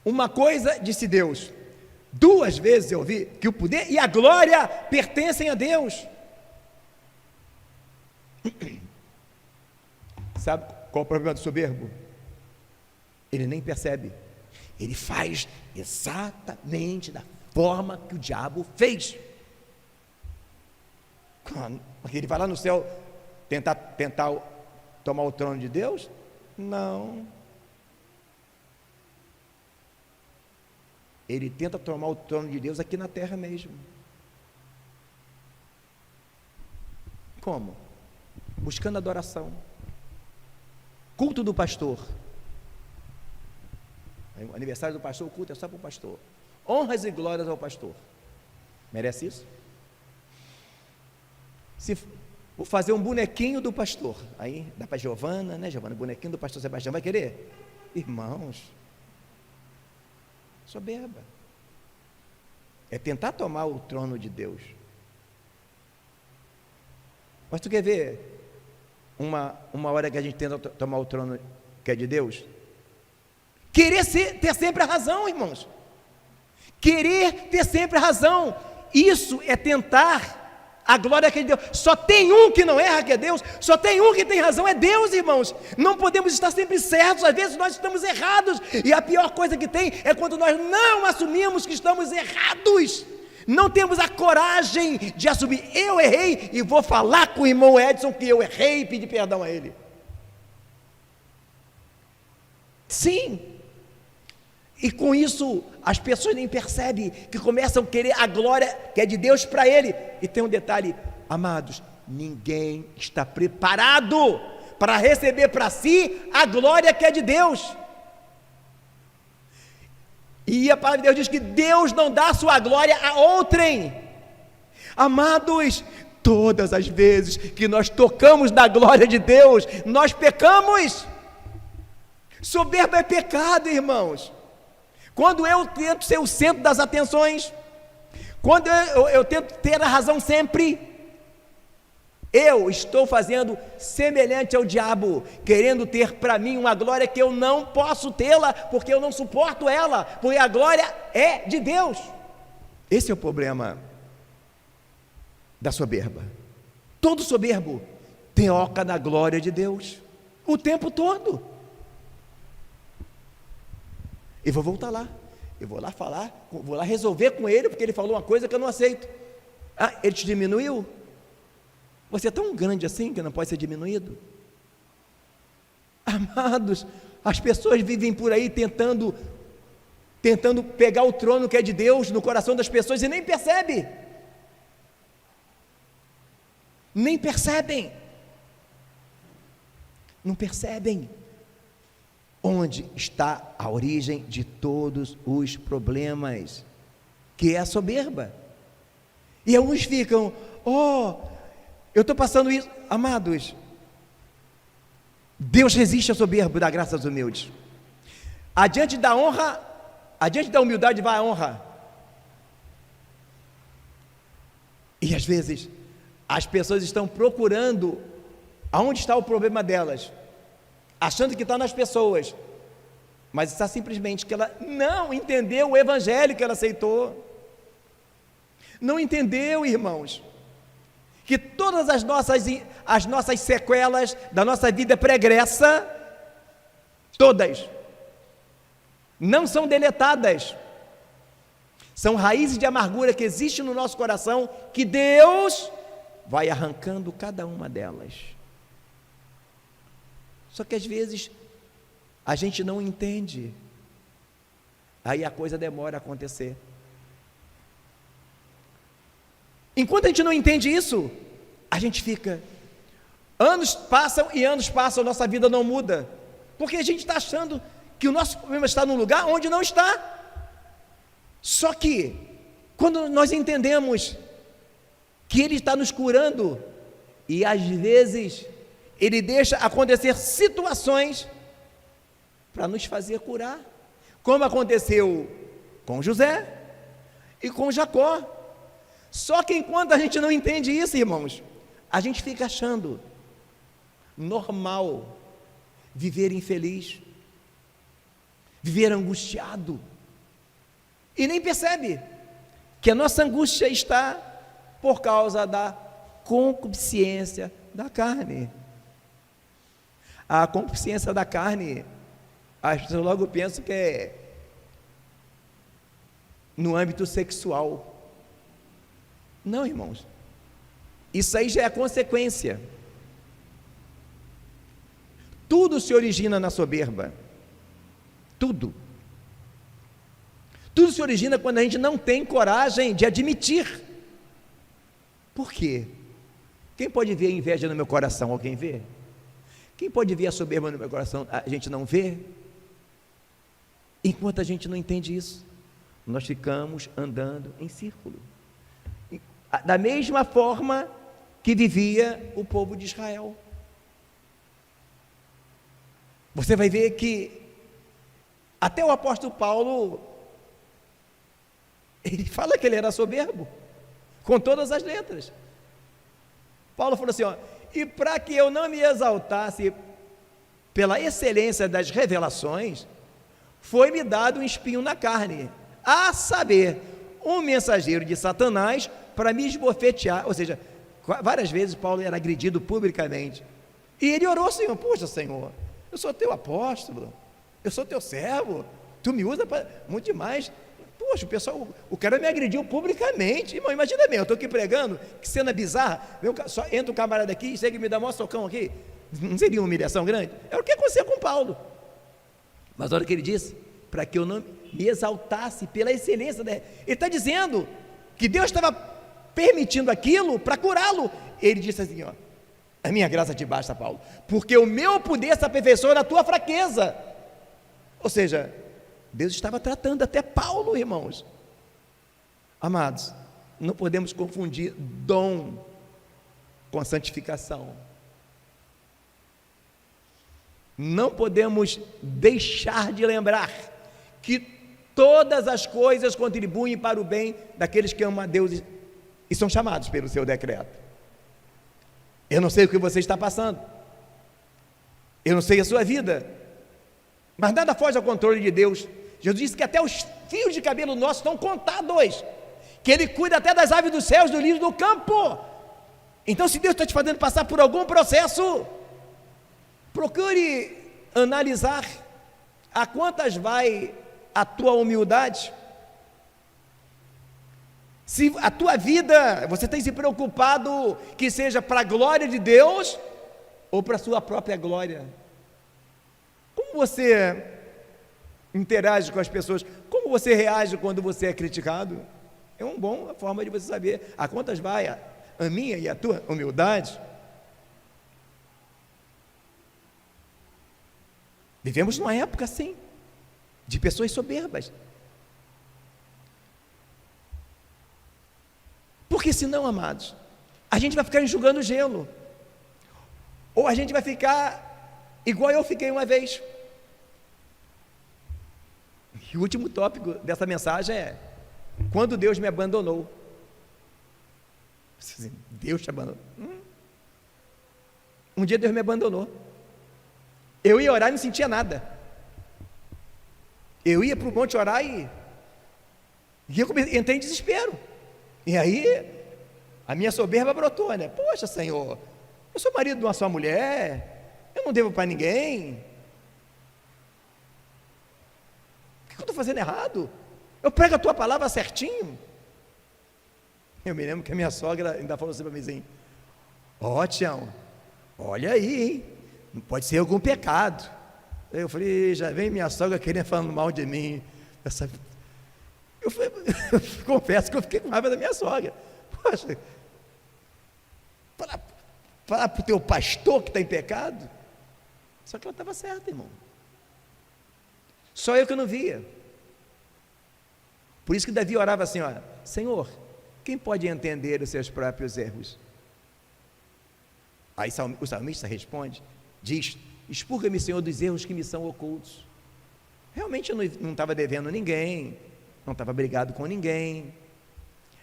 Uma coisa disse Deus, 2 vezes eu ouvi que o poder e a glória pertencem a Deus. Sabe qual é o problema do soberbo? Ele nem percebe, ele faz exatamente da forma que o diabo fez. Porque ele vai lá no céu tentar tomar o trono de Deus? Não. Ele tenta tomar o trono de Deus aqui na terra mesmo. Como? Buscando adoração. Culto do pastor. O aniversário do pastor, o culto é só para o pastor. Honras e glórias ao pastor. Merece isso? Se vou fazer um bonequinho do pastor, aí dá para Giovana, né, Giovana? Bonequinho do pastor Sebastião, vai querer? Irmãos, soberba. É tentar tomar o trono de Deus. Mas tu quer ver uma hora que a gente tenta tomar o trono que é de Deus? Querer ter sempre a razão, irmãos. Querer ter sempre a razão. Isso é tentar a glória que é de Deus. Só tem um que não erra, que é Deus. Só tem um que tem razão, é Deus, irmãos. Não podemos estar sempre certos, às vezes nós estamos errados. E a pior coisa que tem é quando nós não assumimos que estamos errados. Não temos a coragem de assumir, eu errei, e vou falar com o irmão Edson que eu errei e pedir perdão a ele. Sim. E com isso, as pessoas nem percebem que começam a querer a glória que é de Deus para ele. E tem um detalhe, amados, ninguém está preparado para receber para si a glória que é de Deus. E a palavra de Deus diz que Deus não dá a sua glória a outrem. Amados, todas as vezes que nós tocamos na glória de Deus, nós pecamos. Soberba é pecado, irmãos. Quando eu tento ser o centro das atenções, quando eu tento ter a razão sempre, eu estou fazendo semelhante ao diabo, querendo ter para mim uma glória que eu não posso tê-la, porque eu não suporto ela, porque a glória é de Deus. Esse é o problema da soberba. Todo soberbo teoca na glória de Deus, o tempo todo. E vou voltar lá, eu vou lá falar, vou lá resolver com ele, porque ele falou uma coisa que eu não aceito. Ah, ele te diminuiu? Você é tão grande assim que não pode ser diminuído? Amados, as pessoas vivem por aí tentando pegar o trono que é de Deus no coração das pessoas e nem percebe. Nem percebem. Não percebem onde está a origem de todos os problemas, que é a soberba. E alguns ficam, eu estou passando isso. Amados, Deus resiste ao soberbo e dá graça aos humildes. Adiante da humildade vai a honra. E às vezes as pessoas estão procurando aonde está o problema delas, achando que está nas pessoas, mas está simplesmente que ela não entendeu o evangelho que ela aceitou. Não entendeu, irmãos, que todas as nossas sequelas da nossa vida pregressa, todas, não são deletadas, são raízes de amargura que existem no nosso coração, que Deus vai arrancando cada uma delas. Só que às vezes a gente não entende, aí a coisa demora a acontecer. Enquanto a gente não entende isso, a gente fica, anos passam, nossa vida não muda, porque a gente está achando que o nosso problema está num lugar onde não está. Só que, quando nós entendemos que Ele está nos curando, e às vezes Ele deixa acontecer situações para nos fazer curar, como aconteceu com José e com Jacó. Só que enquanto a gente não entende isso, irmãos, a gente fica achando normal viver infeliz, viver angustiado, e nem percebe que a nossa angústia está por causa da concupiscência da carne. A concupiscência da carne, as pessoas logo pensam que é no âmbito sexual. Não, irmãos, isso aí já é a consequência. Tudo se origina na soberba, tudo se origina quando a gente não tem coragem de admitir. Por quê? Quem pode ver a inveja no meu coração? Alguém vê? Quem pode ver a soberba no meu coração? A gente não vê. Enquanto a gente não entende isso, nós ficamos andando em círculo, da mesma forma que vivia o povo de Israel. Você vai ver que até o apóstolo Paulo, ele fala que ele era soberbo, com todas as letras. Paulo falou assim, e para que eu não me exaltasse pela excelência das revelações, foi-me dado um espinho na carne, a saber, um mensageiro de Satanás para me esbofetear. Ou seja, várias vezes Paulo era agredido publicamente, e ele orou, Senhor, poxa Senhor, eu sou teu apóstolo, eu sou teu servo, tu me usa muito demais. Poxa, o cara me agrediu publicamente. Irmão, imagina bem, eu estou aqui pregando, que cena bizarra, só entra um camarada aqui e chega e me dá um socão aqui. Não seria uma humilhação grande? É o que aconteceu com Paulo. Mas olha o que ele disse, para que eu não me exaltasse pela excelência ele está dizendo que Deus estava permitindo aquilo para curá-lo. Ele disse assim, a minha graça te basta, Paulo, porque o meu poder se aperfeiçoa na tua fraqueza. Ou seja, Deus estava tratando até Paulo, irmãos. Amados, não podemos confundir dom com santificação. Não podemos deixar de lembrar que todas as coisas contribuem para o bem daqueles que amam a Deus e são chamados pelo seu decreto. Eu não sei o que você está passando, eu não sei a sua vida, mas nada foge ao controle de Deus. Jesus disse que até os fios de cabelo nossos estão contados, que Ele cuida até das aves dos céus, do lírio do campo. Então, se Deus está te fazendo passar por algum processo, procure analisar a quantas vai a tua humildade. Se a tua vida, você tem se preocupado que seja para a glória de Deus ou para a sua própria glória? Como você interage com as pessoas? Como você reage quando você é criticado? É uma boa forma de você saber a quantas vai a minha e a tua humildade. Vivemos numa época assim, de pessoas soberbas. Porque senão, amados, a gente vai ficar enxugando gelo, ou a gente vai ficar igual eu fiquei uma vez. E o último tópico dessa mensagem é: quando Deus me abandonou. Deus te abandonou? Um dia Deus me abandonou. Eu ia orar e não sentia nada. Eu ia para o monte orar e eu entrei em desespero. E aí, a minha soberba brotou, né? Poxa, Senhor, eu sou marido de uma só mulher, eu não devo para ninguém. O que eu estou fazendo errado? Eu prego a tua palavra certinho. Eu me lembro que a minha sogra ainda falou assim para mim assim: ó, Tião, olha aí, hein? Não pode ser algum pecado. Aí eu falei: já vem minha sogra querendo falando mal de mim. Eu confesso que eu fiquei com raiva da minha sogra. Poxa, falar para o teu pastor que está em pecado. Só que ela estava certa, irmão. Só eu que não via. Por isso que Davi orava assim: ó, Senhor, quem pode entender os seus próprios erros? Aí o salmista responde, diz: expurga-me, Senhor, dos erros que me são ocultos. Realmente eu não estava devendo ninguém, não estava brigado com ninguém.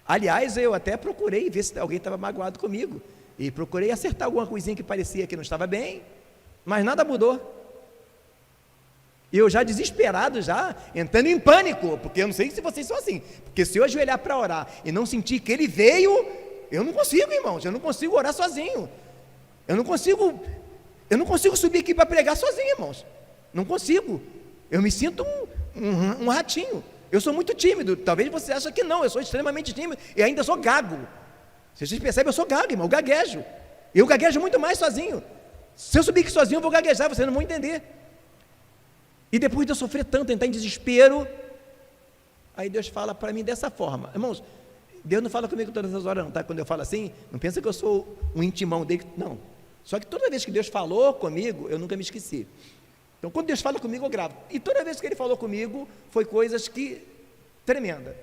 Aliás, eu até procurei ver se alguém estava magoado comigo, e procurei acertar alguma coisinha que parecia que não estava bem, mas nada mudou. E eu já desesperado, já entrando em pânico, porque eu não sei se vocês são assim, porque se eu ajoelhar para orar e não sentir que Ele veio, eu não consigo, irmãos, eu não consigo orar sozinho, eu não consigo subir aqui para pregar sozinho, irmãos, não consigo, eu me sinto um ratinho. Eu sou muito tímido, talvez você ache que não, eu sou extremamente tímido e ainda sou gago. Vocês percebem, eu sou gago, irmão, eu gaguejo. Eu gaguejo muito mais sozinho. Se eu subir aqui sozinho, eu vou gaguejar, vocês não vão entender. E depois de eu sofrer tanto, entrar em desespero, aí Deus fala para mim dessa forma. Irmãos, Deus não fala comigo todas as horas não, tá? Quando eu falo assim, não pensa que eu sou um intimão dele, não. Só que toda vez que Deus falou comigo, eu nunca me esqueci. Então, quando Deus fala comigo, eu gravo. E toda vez que Ele falou comigo, foi coisas que... tremenda.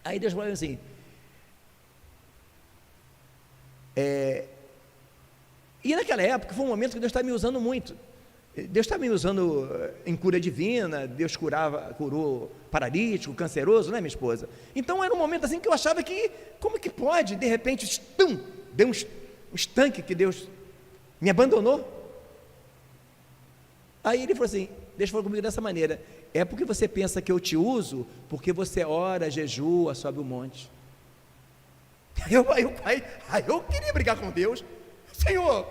Aí Deus falou assim... E naquela época, foi um momento que Deus estava me usando muito. Deus estava me usando em cura divina, Deus curou paralítico, canceroso, né, minha esposa? Então, era um momento assim que eu achava que... como que pode, de repente, deu um estanque que Deus me abandonou? Aí ele falou assim, Deus falou comigo dessa maneira: é porque você pensa que eu te uso, porque você ora, jejua, sobe o monte. Aí eu queria brigar com Deus. Senhor,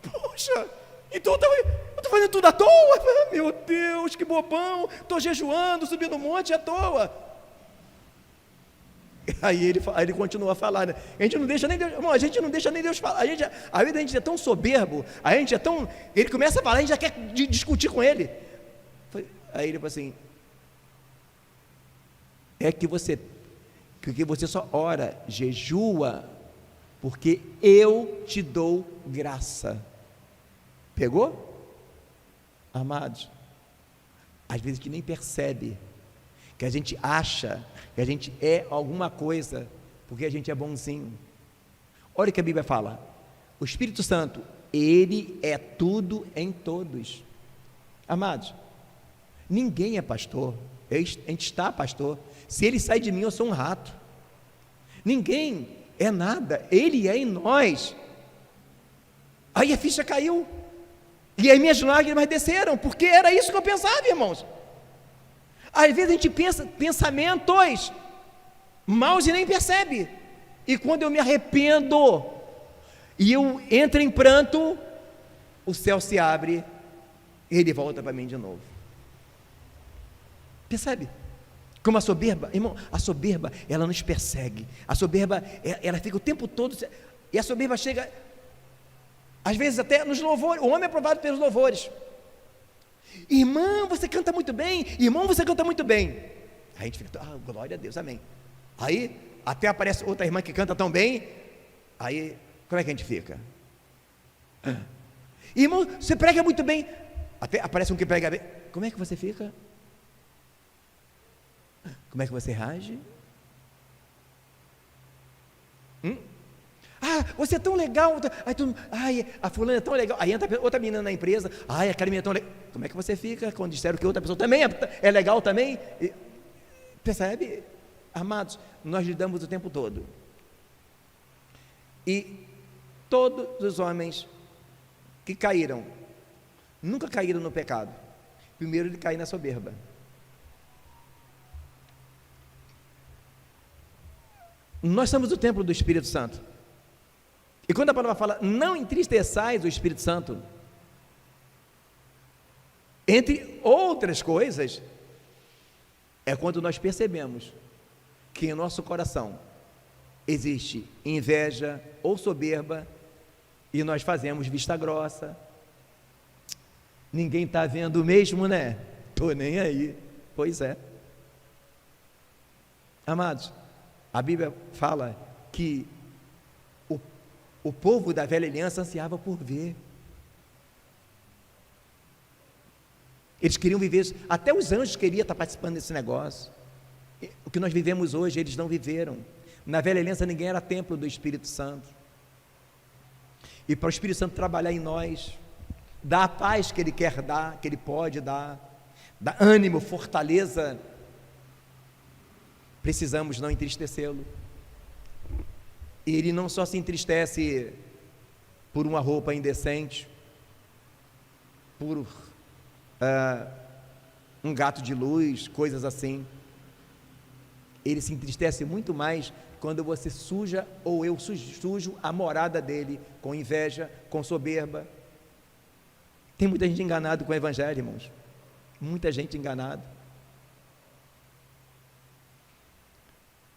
poxa, então eu estou fazendo tudo à toa? Meu Deus, que bobão, estou jejuando, subindo o monte à toa. Aí ele continua a falar, né? A gente não deixa nem Deus, irmão, a gente não deixa nem Deus falar. A vida da gente é tão soberbo, a gente é tão... Ele começa a falar, a gente já quer discutir com ele. Aí ele falou assim: é que você só ora, jejua, porque eu te dou graça. Pegou? Amados, às vezes a gente nem percebe que a gente acha que a gente é alguma coisa, porque a gente é bonzinho. Olha o que a Bíblia fala: o Espírito Santo, Ele é tudo em todos. Amados, ninguém é pastor, a gente está pastor. Se Ele sai de mim, eu sou um rato. Ninguém é nada, Ele é em nós. Aí a ficha caiu, e aí minhas lágrimas desceram, porque era isso que eu pensava, irmãos. Às vezes a gente pensa pensamentos maus e nem percebe, e quando eu me arrependo e eu entro em pranto, o céu se abre e Ele volta para mim de novo. Percebe? Como a soberba, irmão, a soberba, ela nos persegue. A soberba, ela fica o tempo todo, e a soberba chega, às vezes até nos louvores. O homem é provado pelos louvores. Irmão, você canta muito bem. Irmão, você canta muito bem. Aí a gente fica, glória a Deus, amém. Aí até aparece outra irmã que canta tão bem. Aí, como é que a gente fica? Irmão, você prega muito bem. Até aparece um que prega bem. Como é que você fica? Como é que você reage? Você é tão legal. A fulana é tão legal. Aí entra outra menina na empresa. Aquela menina é tão legal. Como é que você fica quando disseram que outra pessoa também é legal também? Percebe? Amados, nós lidamos o tempo todo. E todos os homens que caíram, nunca caíram no pecado. Primeiro ele cai na soberba. Nós somos o templo do Espírito Santo. E quando a palavra fala, não entristeçais o Espírito Santo, entre outras coisas, é quando nós percebemos que em nosso coração existe inveja ou soberba, e nós fazemos vista grossa. Ninguém está vendo mesmo, né? Estou nem aí. Pois é. Amados, a Bíblia fala que o povo da velha aliança ansiava por ver. Eles queriam viver isso. Até os anjos queriam estar participando desse negócio. O que nós vivemos hoje, eles não viveram. Na velha aliança ninguém era templo do Espírito Santo. E para o Espírito Santo trabalhar em nós, dar a paz que Ele quer dar, que Ele pode dar ânimo, fortaleza, precisamos não entristecê-lo. E Ele não só se entristece por uma roupa indecente, por um gato de luz, coisas assim. Ele se entristece muito mais quando você suja, ou eu sujo a morada dele, com inveja, com soberba. Tem muita gente enganada com o Evangelho, irmãos. Muita gente enganada.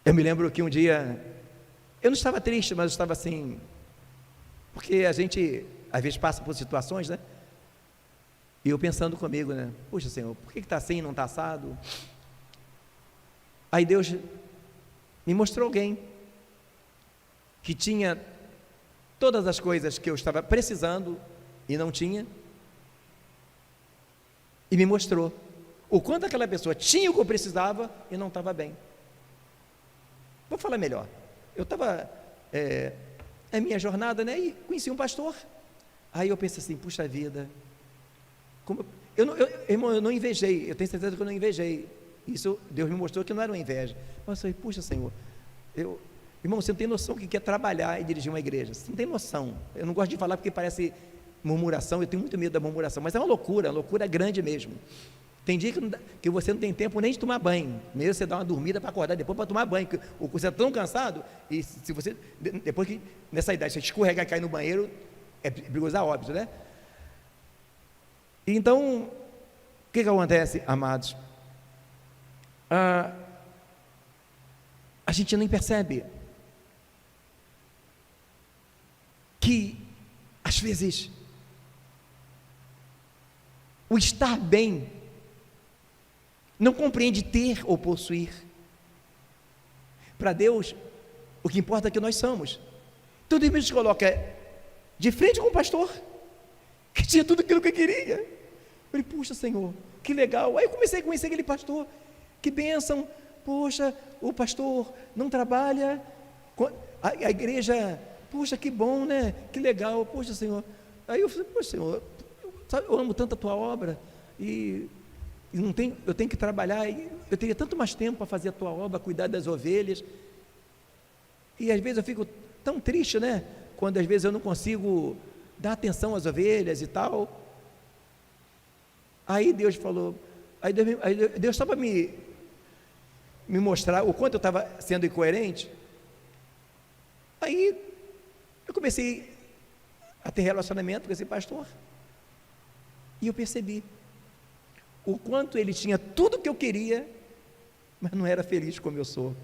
Eu me lembro que um dia, eu não estava triste, mas eu estava assim, porque a gente, às vezes, passa por situações, né? E eu pensando comigo, né? Puxa, Senhor, por que está assim, não está assado? Aí Deus me mostrou alguém que tinha todas as coisas que eu estava precisando e não tinha, e me mostrou o quanto aquela pessoa tinha o que eu precisava e não estava bem. Vou falar melhor. Eu estava a minha jornada, né, e conheci um pastor. Aí eu pensei assim, puxa vida, irmão, eu não invejei, eu tenho certeza que eu não invejei. Isso Deus me mostrou que não era uma inveja. Mas eu falei, puxa, Senhor, irmão, você não tem noção do que é trabalhar e dirigir uma igreja. Você não tem noção. Eu não gosto de falar porque parece murmuração, eu tenho muito medo da murmuração, mas é uma loucura grande mesmo. Tem dia que você não tem tempo nem de tomar banho. Primeiro você dá uma dormida para acordar, depois para tomar banho, porque você está tão cansado, e se você, depois que, nessa idade, você escorregar e cair no banheiro, é perigoso a óbito, né? Então, o que acontece, amados? A gente nem percebe que, às vezes, o estar bem não compreende ter ou possuir. Para Deus, o que importa é que nós somos. Então Deus nos coloca de frente com o pastor, que tinha tudo aquilo que eu queria. Eu falei, puxa, Senhor, que legal. Aí eu comecei a conhecer aquele pastor, que bênção. Poxa, o pastor não trabalha, a igreja, poxa, que bom, né? Que legal, poxa, Senhor. Aí eu falei, poxa, Senhor, eu amo tanto a tua obra, e eu tenho que trabalhar, eu teria tanto mais tempo para fazer a tua obra, cuidar das ovelhas, e às vezes eu fico tão triste, né? Quando às vezes eu não consigo dar atenção às ovelhas e tal. Aí Deus falou, aí Deus estava me mostrar o quanto eu estava sendo incoerente. Aí eu comecei a ter relacionamento com esse pastor, e eu percebi o quanto ele tinha tudo que eu queria, mas não era feliz como eu sou.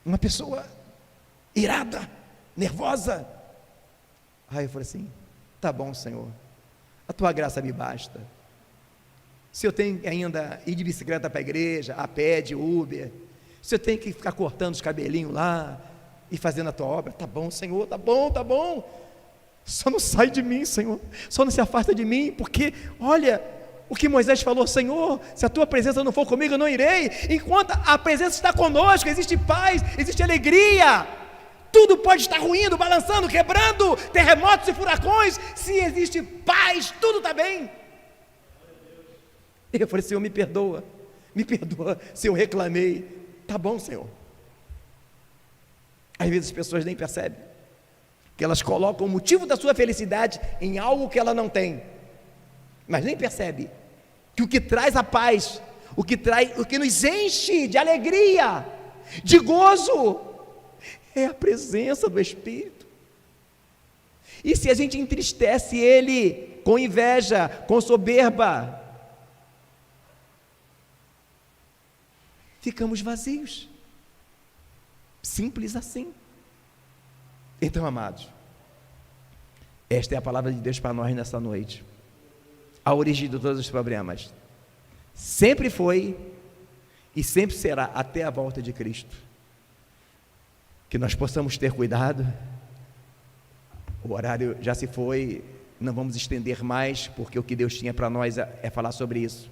Uma pessoa irada, nervosa. Aí eu falei assim: tá bom, Senhor, a tua graça me basta. Se eu tenho que ainda ir de bicicleta para a igreja, a pé, de Uber, se eu tenho que ficar cortando os cabelinhos lá e fazendo a tua obra, tá bom, Senhor, tá bom, tá bom. Só não sai de mim, Senhor, só não se afasta de mim, porque olha o que Moisés falou: Senhor, se a tua presença não for comigo, eu não irei. Enquanto a presença está conosco, existe paz, existe alegria. Tudo pode estar ruindo, balançando, quebrando, terremotos e furacões. Se existe paz, tudo está bem. Eu falei: Senhor, me perdoa se eu reclamei. Tá bom, Senhor. Às vezes as pessoas nem percebem que elas colocam o motivo da sua felicidade em algo que ela não tem, mas nem percebe que o que traz a paz, o que nos enche de alegria, de gozo, é a presença do Espírito. E se a gente entristece Ele com inveja, com soberba, ficamos vazios, simples assim. Então, amados, esta é a palavra de Deus para nós nessa noite. A origem de todos os problemas sempre foi e sempre será até a volta de Cristo. Que nós possamos ter cuidado. O horário já se foi, não vamos estender mais, porque o que Deus tinha para nós é falar sobre isso.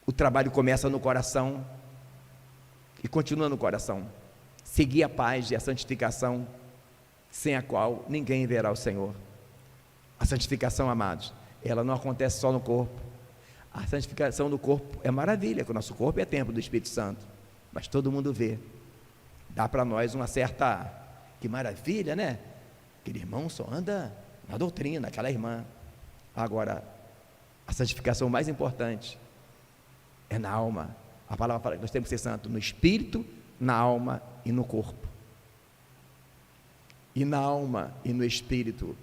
O trabalho começa no coração e continua no coração. Seguir a paz e a santificação, sem a qual ninguém verá o Senhor. A santificação, amados, ela não acontece só no corpo. A santificação do corpo é maravilha, que o nosso corpo é templo do Espírito Santo, mas todo mundo vê. Dá para nós uma certa, que maravilha, né? Aquele irmão só anda na doutrina, aquela irmã. Agora, a santificação mais importante é na alma. A palavra fala que nós temos que ser santos no espírito, na alma e no corpo. E na alma e no espírito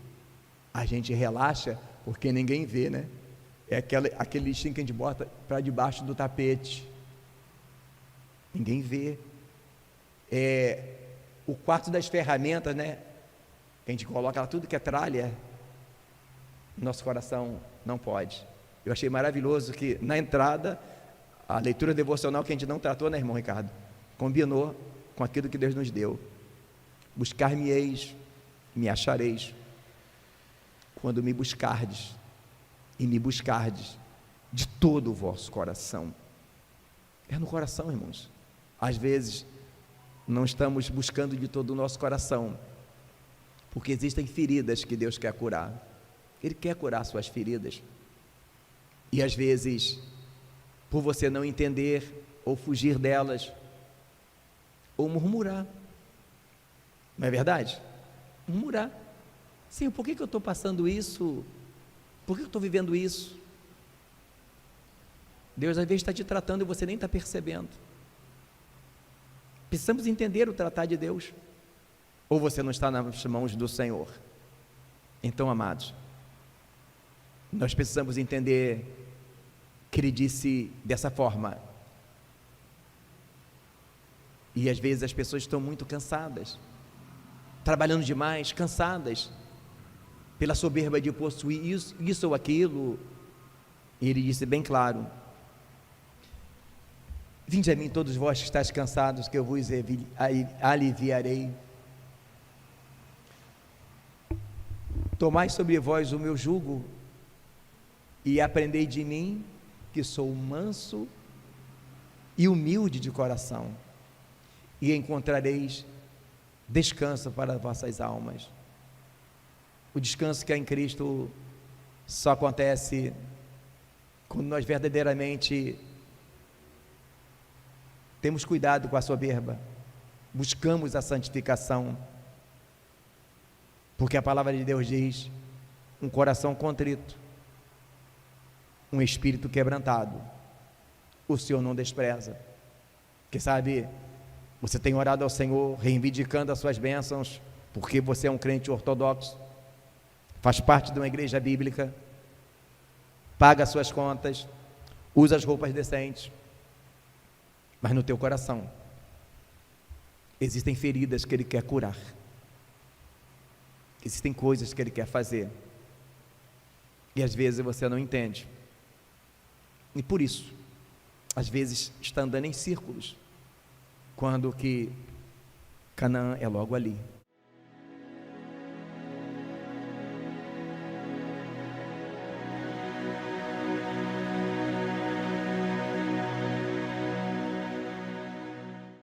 a gente relaxa, porque ninguém vê, né? É aquele lixinho que a gente bota para debaixo do tapete. Ninguém vê. É o quarto das ferramentas, né? Que a gente coloca lá tudo que é tralha. Nosso coração não pode. Eu achei maravilhoso que na entrada, a leitura devocional que a gente não tratou, né, irmão Ricardo? Combinou com aquilo que Deus nos deu. Buscar-me-eis, me achareis, quando me buscardes, e me buscardes de todo o vosso coração. É no coração, irmãos. Às vezes não estamos buscando de todo o nosso coração, porque existem feridas que Deus quer curar. Ele quer curar suas feridas. E às vezes, por você não entender ou fugir delas, ou murmurar. Não é verdade? Murmurar. Sim, por que eu estou passando isso? Por que eu estou vivendo isso? Deus às vezes está te tratando e você nem está percebendo. Precisamos entender o tratar de Deus. Ou você não está nas mãos do Senhor. Então, amados, nós precisamos entender que Ele disse dessa forma. E às vezes as pessoas estão muito cansadas, trabalhando demais, cansadas, pela soberba de possuir isso ou aquilo. E Ele disse bem claro: vinde a mim todos vós que estáis cansados, que eu vos aliviarei. Tomai sobre vós o meu jugo e aprendei de mim, que sou manso e humilde de coração, e encontrareis descanso para vossas almas. O descanso que há em Cristo só acontece quando nós verdadeiramente temos cuidado com a soberba, buscamos a santificação, porque a palavra de Deus diz: um coração contrito, um espírito quebrantado, o Senhor não despreza. Quem sabe você tem orado ao Senhor, reivindicando as suas bênçãos, porque você é um crente ortodoxo, faz parte de uma igreja bíblica, paga as suas contas, usa as roupas decentes, mas no teu coração existem feridas que Ele quer curar, existem coisas que Ele quer fazer, e às vezes você não entende, e por isso, às vezes está andando em círculos, quando que Canaã é logo ali.